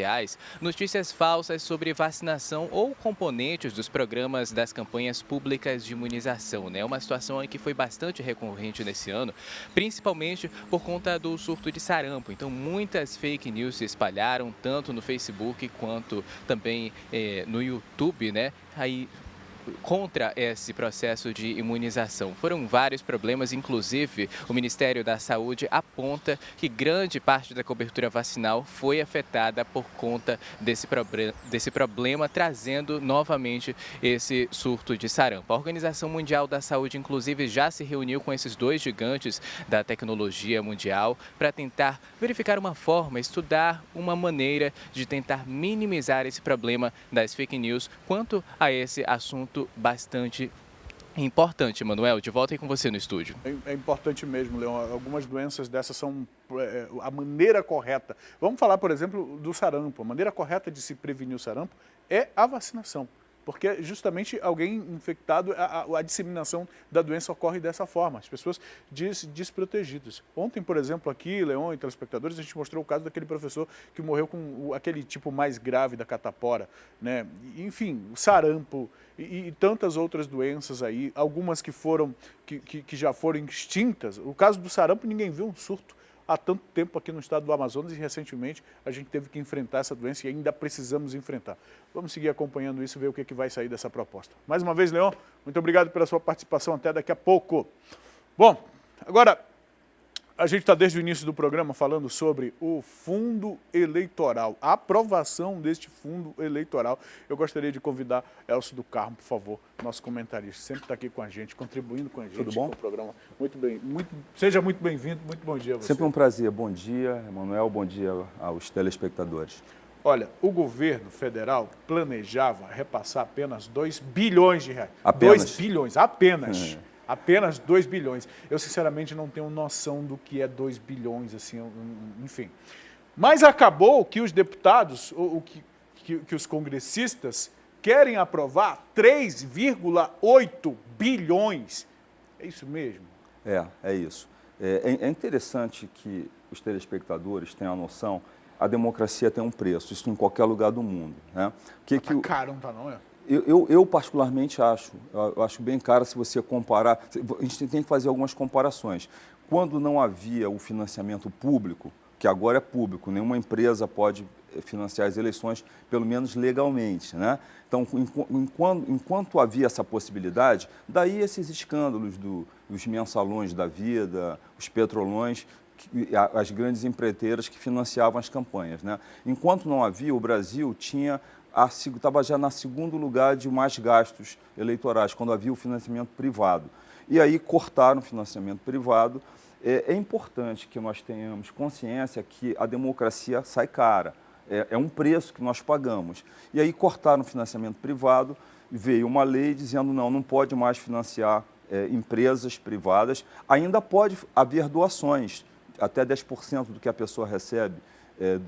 notícias falsas sobre vacinação ou componentes dos programas das campanhas públicas de imunização, né? Uma situação que foi bastante recorrente nesse ano, principalmente por conta do surto de sarampo. Então, muitas fake news se espalharam, tanto no Facebook quanto também no YouTube, né? Contra esse processo de imunização. Foram vários problemas, inclusive o Ministério da Saúde aponta que grande parte da cobertura vacinal foi afetada por conta desse problema, trazendo novamente esse surto de sarampo. A Organização Mundial da Saúde, inclusive, já se reuniu com esses dois gigantes da tecnologia mundial para tentar verificar uma forma, estudar uma maneira de tentar minimizar esse problema das fake news quanto a esse assunto bastante importante. Manuel, de volta aí com você no estúdio. É importante mesmo, Leon. Algumas doenças dessas são a maneira correta. Vamos falar, por exemplo, do sarampo. A maneira correta de se prevenir o sarampo é a vacinação. Porque justamente alguém infectado, a disseminação da doença ocorre dessa forma, as pessoas desprotegidas. Ontem, por exemplo, aqui, Leon e telespectadores, a gente mostrou o caso daquele professor que morreu com aquele tipo mais grave da catapora, né? Enfim, o sarampo e tantas outras doenças aí, algumas que já foram extintas. O caso do sarampo, ninguém viu um surto há tanto tempo aqui no estado do Amazonas e recentemente a gente teve que enfrentar essa doença e ainda precisamos enfrentar. Vamos seguir acompanhando isso e ver o que vai sair dessa proposta. Mais uma vez, Leon, muito obrigado pela sua participação, até daqui a pouco. Bom, agora a gente está desde o início do programa falando sobre o fundo eleitoral, a aprovação deste fundo eleitoral. Eu gostaria de convidar Elcio do Carmo, por favor, nosso comentarista, sempre está aqui com a gente, contribuindo com a gente. Tudo bom? Com o programa. Muito bem, seja muito bem-vindo, muito bom dia a você. Sempre um prazer. Bom dia, Emanuel, bom dia aos telespectadores. Olha, o governo federal planejava repassar apenas 2 bilhões de reais. Apenas? 2 bilhões, apenas. Apenas 2 bilhões. Eu, sinceramente, não tenho noção do que é 2 bilhões, assim, enfim. Mas acabou que os deputados, que os congressistas querem aprovar 3,8 bilhões. É isso mesmo? É isso. É interessante que os telespectadores tenham a noção, a democracia tem um preço, isso em qualquer lugar do mundo, né? Caro, não tá não, é? Eu particularmente acho bem caro se você comparar, a gente tem que fazer algumas comparações. Quando não havia o financiamento público, que agora é público, nenhuma empresa pode financiar as eleições, pelo menos legalmente, né? Então, enquanto havia essa possibilidade, daí esses escândalos dos mensalões da vida, os petrolões, as grandes empreiteiras que financiavam as campanhas, né? Enquanto não havia, o Brasil estava já no segundo lugar de mais gastos eleitorais, quando havia o financiamento privado. E aí cortaram o financiamento privado. É importante que nós tenhamos consciência que a democracia sai cara. É um preço que nós pagamos. E aí cortaram o financiamento privado, veio uma lei dizendo não pode mais financiar empresas privadas. Ainda pode haver doações, até 10% do que a pessoa recebe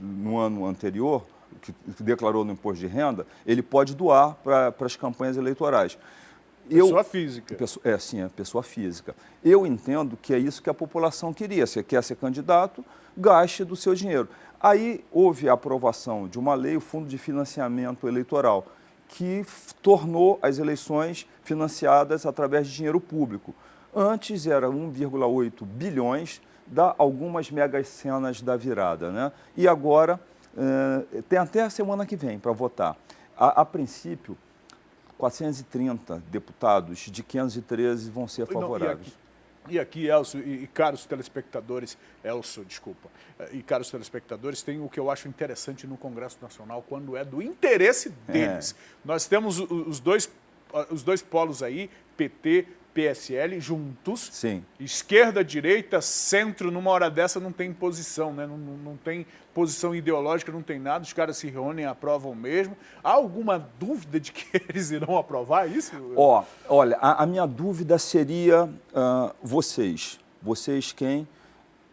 no ano anterior, que declarou no imposto de renda, ele pode doar para as campanhas eleitorais. Pessoa física. Sim, é pessoa física. Eu entendo que é isso que a população queria. Se quer ser candidato, gaste do seu dinheiro. Aí houve a aprovação de uma lei, o Fundo de Financiamento Eleitoral, que tornou as eleições financiadas através de dinheiro público. Antes era 1,8 bilhões, dá algumas megacenas da virada, né? E agora tem até a semana que vem para votar. A princípio, 430 deputados de 513 vão ser favoráveis. E aqui, Elcio, e caros telespectadores, e caros telespectadores, tem o que eu acho interessante no Congresso Nacional, quando é do interesse deles. Nós temos os dois polos aí, PT, PSL, juntos. Sim. Esquerda, direita, centro, numa hora dessa não tem posição, né? Não tem posição ideológica, não tem nada, os caras se reúnem e aprovam mesmo. Há alguma dúvida de que eles irão aprovar isso? Olha, a minha dúvida seria vocês quem?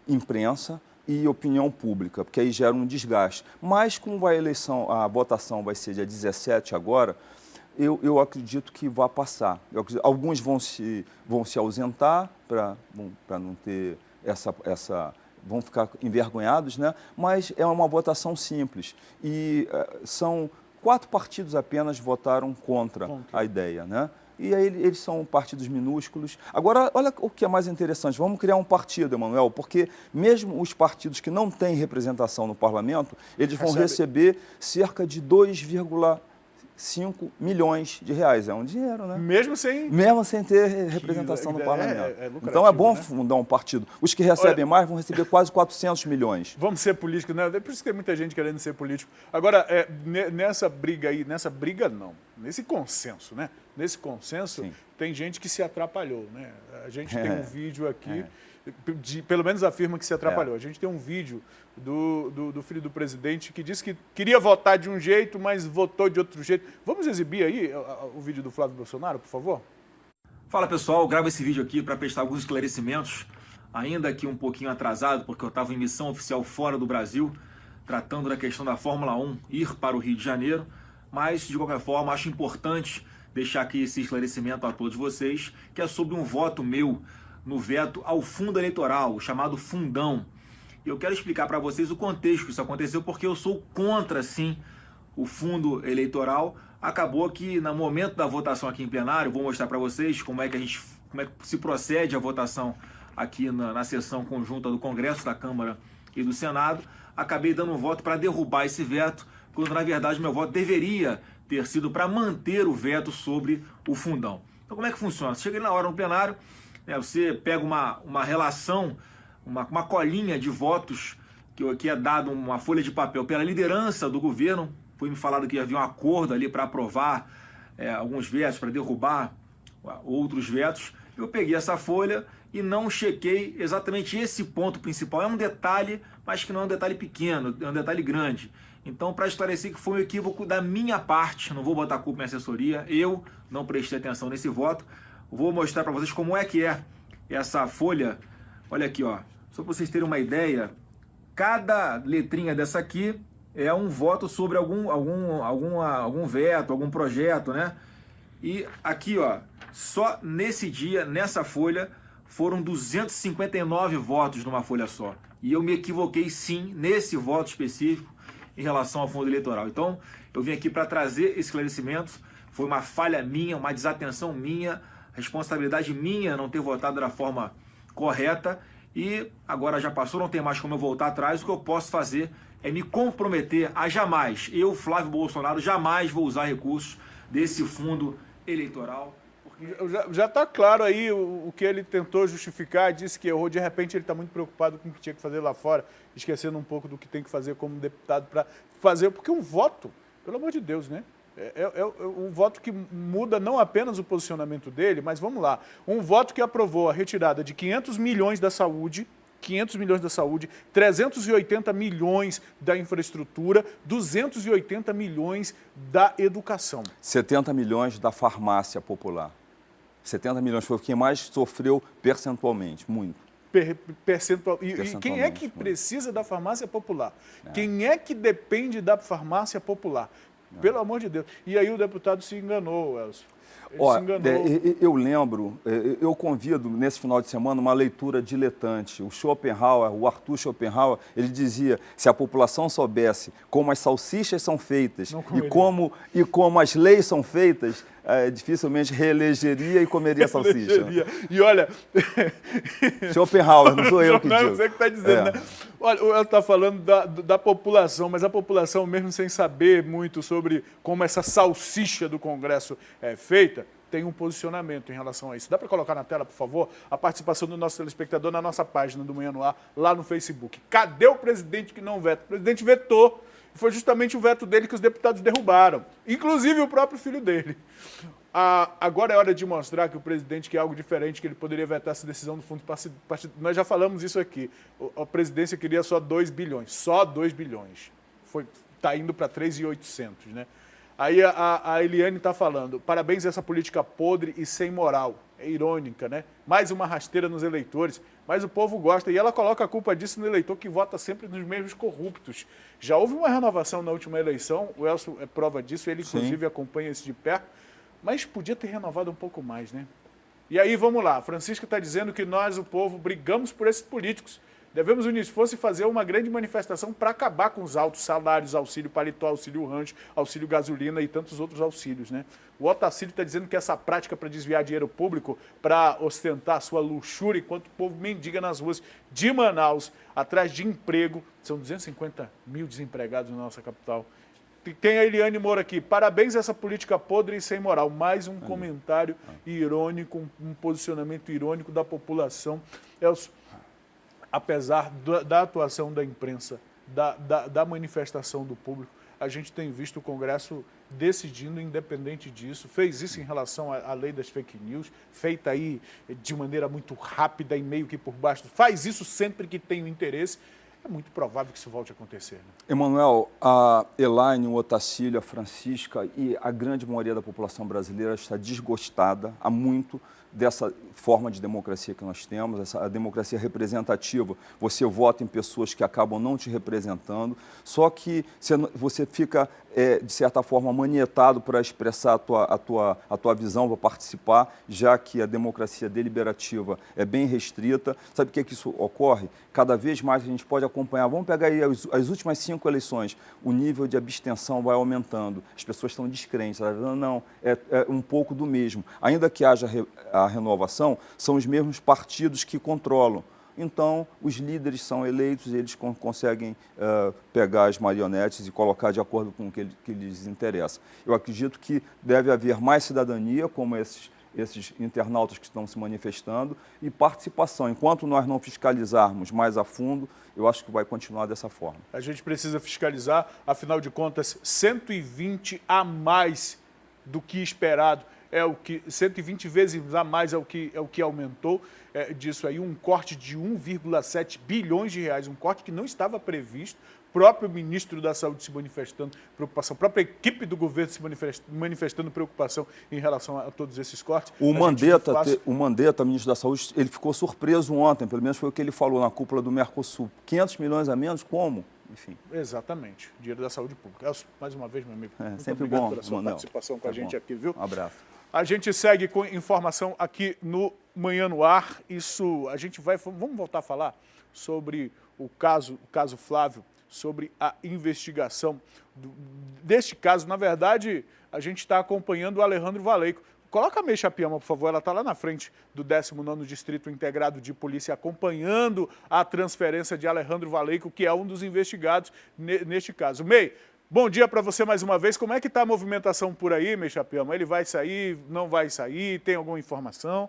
Imprensa e opinião pública, porque aí gera um desgaste. Mas como a votação vai ser dia 17 agora, eu acredito que vai passar. Alguns vão se ausentar para não ter vão ficar envergonhados, né? Mas é uma votação simples. E são 4 partidos apenas votaram contra a ideia, né? E aí eles são partidos minúsculos. Agora, olha o que é mais interessante. Vamos criar um partido, Emanuel, porque mesmo os partidos que não têm representação no parlamento, eles vão receber cerca de 2,5 milhões de reais. É um dinheiro, né? Mesmo sem ter representação no parlamento. Então é bom fundar um partido. Os que recebem mais vão receber quase 400 milhões. Vamos ser políticos, né? É por isso que tem muita gente querendo ser político. Agora, nessa briga aí, nesse consenso, né? Nesse consenso, tem gente que se atrapalhou, né? A gente tem um vídeo aqui, pelo menos afirma que se atrapalhou. A gente tem um vídeo do filho do presidente que disse que queria votar de um jeito, mas votou de outro jeito. Vamos exibir aí o vídeo do Flávio Bolsonaro, por favor? Fala pessoal, eu gravo esse vídeo aqui para prestar alguns esclarecimentos, ainda que um pouquinho atrasado, porque eu estava em missão oficial fora do Brasil, tratando da questão da Fórmula 1 ir para o Rio de Janeiro, mas de qualquer forma acho importante deixar aqui esse esclarecimento a todos vocês, que é sobre um voto meu no veto ao fundo eleitoral, o chamado fundão. E eu quero explicar para vocês o contexto que isso aconteceu, porque eu sou contra, sim, o fundo eleitoral. Acabou que, no momento da votação aqui em plenário, vou mostrar para vocês como é que se procede a votação aqui na sessão conjunta do Congresso, da Câmara e do Senado. Acabei dando um voto para derrubar esse veto, quando, na verdade, meu voto deveria ter sido para manter o veto sobre o fundão. Então, como é que funciona? Você chega na hora no plenário, você pega uma relação, uma colinha de votos que é dado uma folha de papel pela liderança do governo. Foi me falado que havia um acordo ali para aprovar alguns vetos, para derrubar outros vetos. Eu peguei essa folha e não chequei exatamente esse ponto principal. É um detalhe, mas que não é um detalhe pequeno, é um detalhe grande. Então, para esclarecer que foi um equívoco da minha parte, não vou botar a culpa em assessoria, eu não prestei atenção nesse voto. Vou mostrar para vocês como é que é essa folha. Olha aqui, ó. Só para vocês terem uma ideia, cada letrinha dessa aqui é um voto sobre algum veto, algum projeto, né? E aqui, ó, só nesse dia, nessa folha, foram 259 votos numa folha só. E eu me equivoquei, sim, nesse voto específico em relação ao fundo eleitoral. Então, eu vim aqui para trazer esclarecimentos. Foi uma falha minha, uma desatenção minha, responsabilidade minha não ter votado da forma correta. E agora já passou, não tem mais como eu voltar atrás. O que eu posso fazer é me comprometer a jamais, eu, Flávio Bolsonaro, jamais vou usar recursos desse fundo eleitoral. Já está claro aí o que ele tentou justificar, disse que errou. De repente ele está muito preocupado com o que tinha que fazer lá fora, esquecendo um pouco do que tem que fazer como deputado para fazer, porque um voto, pelo amor de Deus, né? É um voto que muda não apenas o posicionamento dele, mas vamos lá, um voto que aprovou a retirada de 500 milhões da saúde, 380 milhões da infraestrutura, 280 milhões da educação. 70 milhões da farmácia popular. 70 milhões foi quem mais sofreu percentualmente, muito. Percentual. E quem é que precisa da farmácia popular? Quem é que depende da farmácia popular? Pelo amor de Deus. E aí o deputado se enganou, Elcio. Eu lembro, eu convido nesse final de semana uma leitura diletante. O Schopenhauer, o Arthur Schopenhauer, ele dizia: se a população soubesse como as salsichas são feitas e como as leis são feitas, dificilmente reelegeria e comeria salsicha. E olha... Schopenhauer, não sou eu que digo. Não é você que está dizendo, né? Olha, o Elcio está falando da população, mas a população, mesmo sem saber muito sobre como essa salsicha do Congresso é feita, tem um posicionamento em relação a isso. Dá para colocar na tela, por favor, a participação do nosso telespectador na nossa página do Manhã no Ar, lá no Facebook. Cadê o presidente que não veta? O presidente vetou. Foi justamente o veto dele que os deputados derrubaram, inclusive o próprio filho dele. Agora é hora de mostrar que o presidente quer algo diferente, que ele poderia vetar essa decisão do fundo partidário. Nós já falamos isso aqui. A presidência queria só 2 bilhões. Só 2 bilhões. Está indo para 3.800, né? Aí a Eliane está falando: parabéns a essa política podre e sem moral. É irônica, né? Mais uma rasteira nos eleitores, mas o povo gosta. E ela coloca a culpa disso no eleitor, que vota sempre nos mesmos corruptos. Já houve uma renovação na última eleição, o Elcio é prova disso, ele inclusive acompanha isso de perto, mas podia ter renovado um pouco mais, né? E aí, vamos lá, a Francisca está dizendo que nós, o povo, brigamos por esses políticos. Devemos unir esforço e fazer uma grande manifestação para acabar com os altos salários, auxílio paletó, auxílio rancho, auxílio gasolina e tantos outros auxílios, né? O Otacílio está dizendo que essa prática para desviar dinheiro público, para ostentar sua luxúria, enquanto o povo mendiga nas ruas de Manaus, atrás de emprego, são 250 mil desempregados na nossa capital. Tem a Eliane Moura aqui: parabéns a essa política podre e sem moral. Mais um comentário irônico, um posicionamento irônico da população. Elcio, apesar da atuação da imprensa, da manifestação do público, a gente tem visto o Congresso decidindo independente disso. Fez isso em relação à lei das fake news, feita aí de maneira muito rápida e meio que por baixo. Faz isso sempre que tem o interesse. É muito provável que isso volte a acontecer, né? Emanuel, a Elaine, o Otacílio, a Francisca e a grande maioria da população brasileira está desgostada há muito dessa forma de democracia que nós temos, a democracia representativa. Você vota em pessoas que acabam não te representando, só que você fica, de certa forma, manietado para expressar a tua visão, para participar, já que a democracia deliberativa é bem restrita. Sabe o que isso ocorre? Cada vez mais a gente pode acompanhar. Vamos pegar aí as últimas 5 eleições. O nível de abstenção vai aumentando. As pessoas estão descrentes. Elas dizem: não, é um pouco do mesmo. Ainda que haja a renovação, são os mesmos partidos que controlam. Então, os líderes são eleitos e eles conseguem pegar as marionetes e colocar de acordo com o que lhes interessa. Eu acredito que deve haver mais cidadania, como esses internautas que estão se manifestando, e participação. Enquanto nós não fiscalizarmos mais a fundo, eu acho que vai continuar dessa forma. A gente precisa fiscalizar, afinal de contas, 120 a mais do que esperado. 120 vezes a mais é o que aumentou disso aí, um corte de 1,7 bilhões de reais, um corte que não estava previsto. O próprio ministro da Saúde se manifestando preocupação, a própria equipe do governo se manifestando preocupação em relação a todos esses cortes. O Mandetta, ministro da Saúde, ele ficou surpreso ontem, pelo menos foi o que ele falou na cúpula do Mercosul. 500 milhões a menos, como? Enfim. Exatamente, dinheiro da saúde pública. Elcio, mais uma vez, meu amigo, muito sempre obrigado bom, pela sua participação com a gente aqui, viu? Um abraço. A gente segue com informação aqui no Manhã no Ar. Vamos voltar a falar sobre o caso Flávio, sobre a investigação deste caso. Na verdade, a gente está acompanhando o Alejandro Valeico. Coloca a Meixa Piama, por favor, ela está lá na frente do 19º Distrito Integrado de Polícia, acompanhando a transferência de Alejandro Valeico, que é um dos investigados neste caso. Mei, Bom dia para você mais uma vez. Como é que está a movimentação por aí, Meixapiama? Ele vai sair, não vai sair? Tem alguma informação?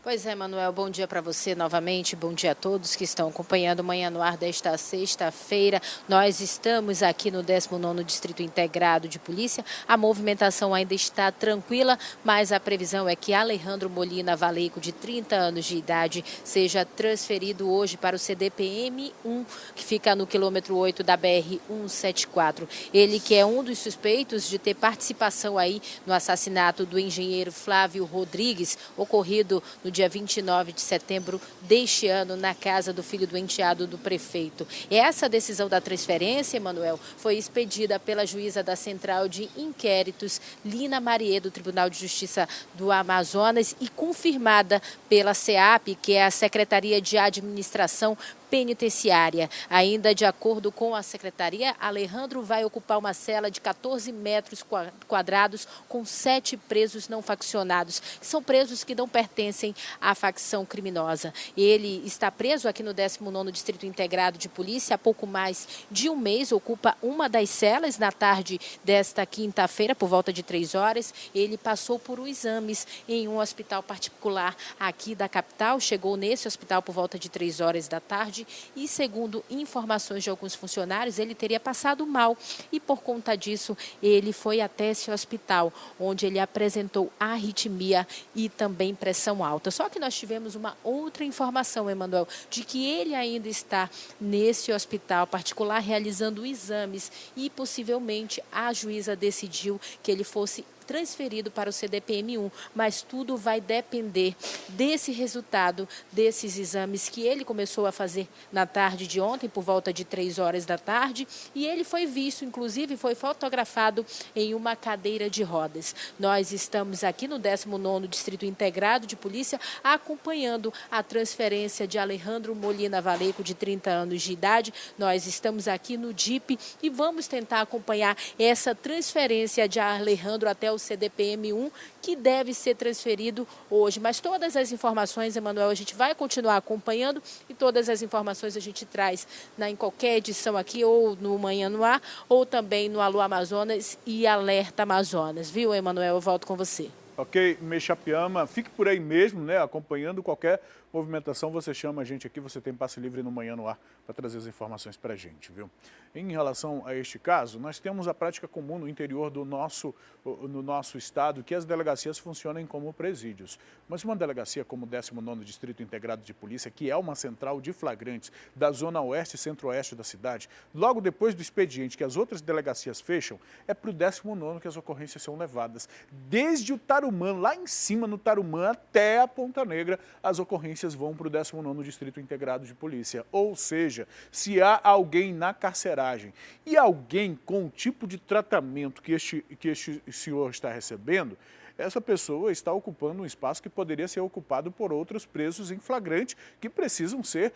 Pois é, Manuel, bom dia para você novamente, bom dia a todos que estão acompanhando o Manhã no Ar desta sexta-feira. Nós estamos aqui no 19º Distrito Integrado de Polícia. A movimentação ainda está tranquila, mas a previsão é que Alejandro Molina Valeico, de 30 anos de idade, seja transferido hoje para o CDPM-1, que fica no quilômetro 8 da BR-174. Ele que é um dos suspeitos de ter participação aí no assassinato do engenheiro Flávio Rodrigues, ocorrido no dia 29 de setembro deste ano, na casa do filho do enteado do prefeito. Essa decisão da transferência, Emanuel, foi expedida pela juíza da Central de Inquéritos, Lina Marie, do Tribunal de Justiça do Amazonas, e confirmada pela SEAP, que é a Secretaria de Administração Penitenciária. Ainda de acordo com a secretaria, Alejandro vai ocupar uma cela de 14 metros quadrados com 7 presos não faccionados, que são presos que não pertencem à facção criminosa. Ele está preso aqui no 19º Distrito Integrado de Polícia há pouco mais de um mês, ocupa uma das celas na tarde desta quinta-feira, por volta de 3 horas. Ele passou por exames em um hospital particular aqui da capital, chegou nesse hospital por volta de 3 horas da tarde. E, segundo informações de alguns funcionários, ele teria passado mal e, por conta disso, ele foi até esse hospital, onde ele apresentou arritmia e também pressão alta. Só que nós tivemos uma outra informação, Emanuel, de que ele ainda está nesse hospital particular realizando exames e, possivelmente, a juíza decidiu que ele fosse transferido para o CDPM-1, mas tudo vai depender desse resultado, desses exames que ele começou a fazer na tarde de ontem, por volta de 3 horas da tarde, e ele foi visto, inclusive foi fotografado em uma cadeira de rodas. Nós estamos aqui no 19º Distrito Integrado de Polícia, acompanhando a transferência de Alejandro Molina Valeico, de 30 anos de idade. Nós estamos aqui no DIP e vamos tentar acompanhar essa transferência de Alejandro até o CDPM-1, que deve ser transferido hoje. Mas todas as informações, Emanuel, a gente vai continuar acompanhando e todas as informações a gente traz em qualquer edição aqui, ou no Manhã no Ar, ou também no Alô Amazonas e Alerta Amazonas. Viu, Emanuel? Eu volto com você. Ok, Meixapiama, fique por aí mesmo, né, acompanhando qualquer movimentação, você chama a gente aqui, você tem passe livre no Manhã no Ar para trazer as informações para a gente, viu? Em relação a este caso, nós temos a prática comum no interior no nosso estado, que as delegacias funcionem como presídios. Mas uma delegacia como o 19º Distrito Integrado de Polícia, que é uma central de flagrantes da zona oeste e centro-oeste da cidade, logo depois do expediente que as outras delegacias fecham, é para o 19º que as ocorrências são levadas. Desde o Tarumã, lá em cima no Tarumã, até a Ponta Negra, as ocorrências vão para o 19º Distrito Integrado de Polícia. Ou seja, se há alguém na carceragem e alguém com o tipo de tratamento que este senhor está recebendo, essa pessoa está ocupando um espaço que poderia ser ocupado por outros presos em flagrante que precisam ser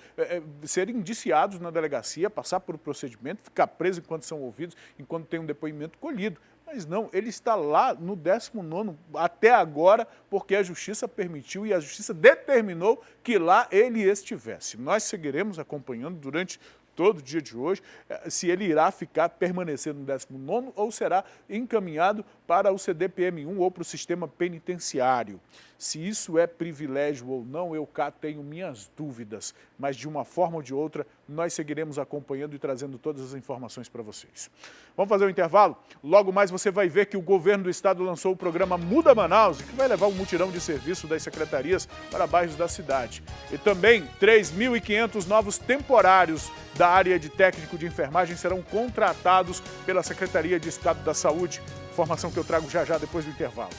indiciados na delegacia, passar por um procedimento, ficar preso enquanto são ouvidos, enquanto tem um depoimento colhido. Mas não, ele está lá no 19º até agora porque a Justiça permitiu e a Justiça determinou que lá ele estivesse. Nós seguiremos acompanhando durante todo o dia de hoje, se ele irá permanecer no 19º ou será encaminhado para o CDPM-1 ou para o sistema penitenciário. Se isso é privilégio ou não, eu cá tenho minhas dúvidas, mas de uma forma ou de outra, nós seguiremos acompanhando e trazendo todas as informações para vocês. Vamos fazer um intervalo? Logo mais você vai ver que o governo do estado lançou o programa Muda Manaus, que vai levar um mutirão de serviço das secretarias para bairros da cidade. E também 3.500 novos temporários da área de técnico de enfermagem serão contratados pela Secretaria de Estado da Saúde. Informação que eu trago já depois do intervalo.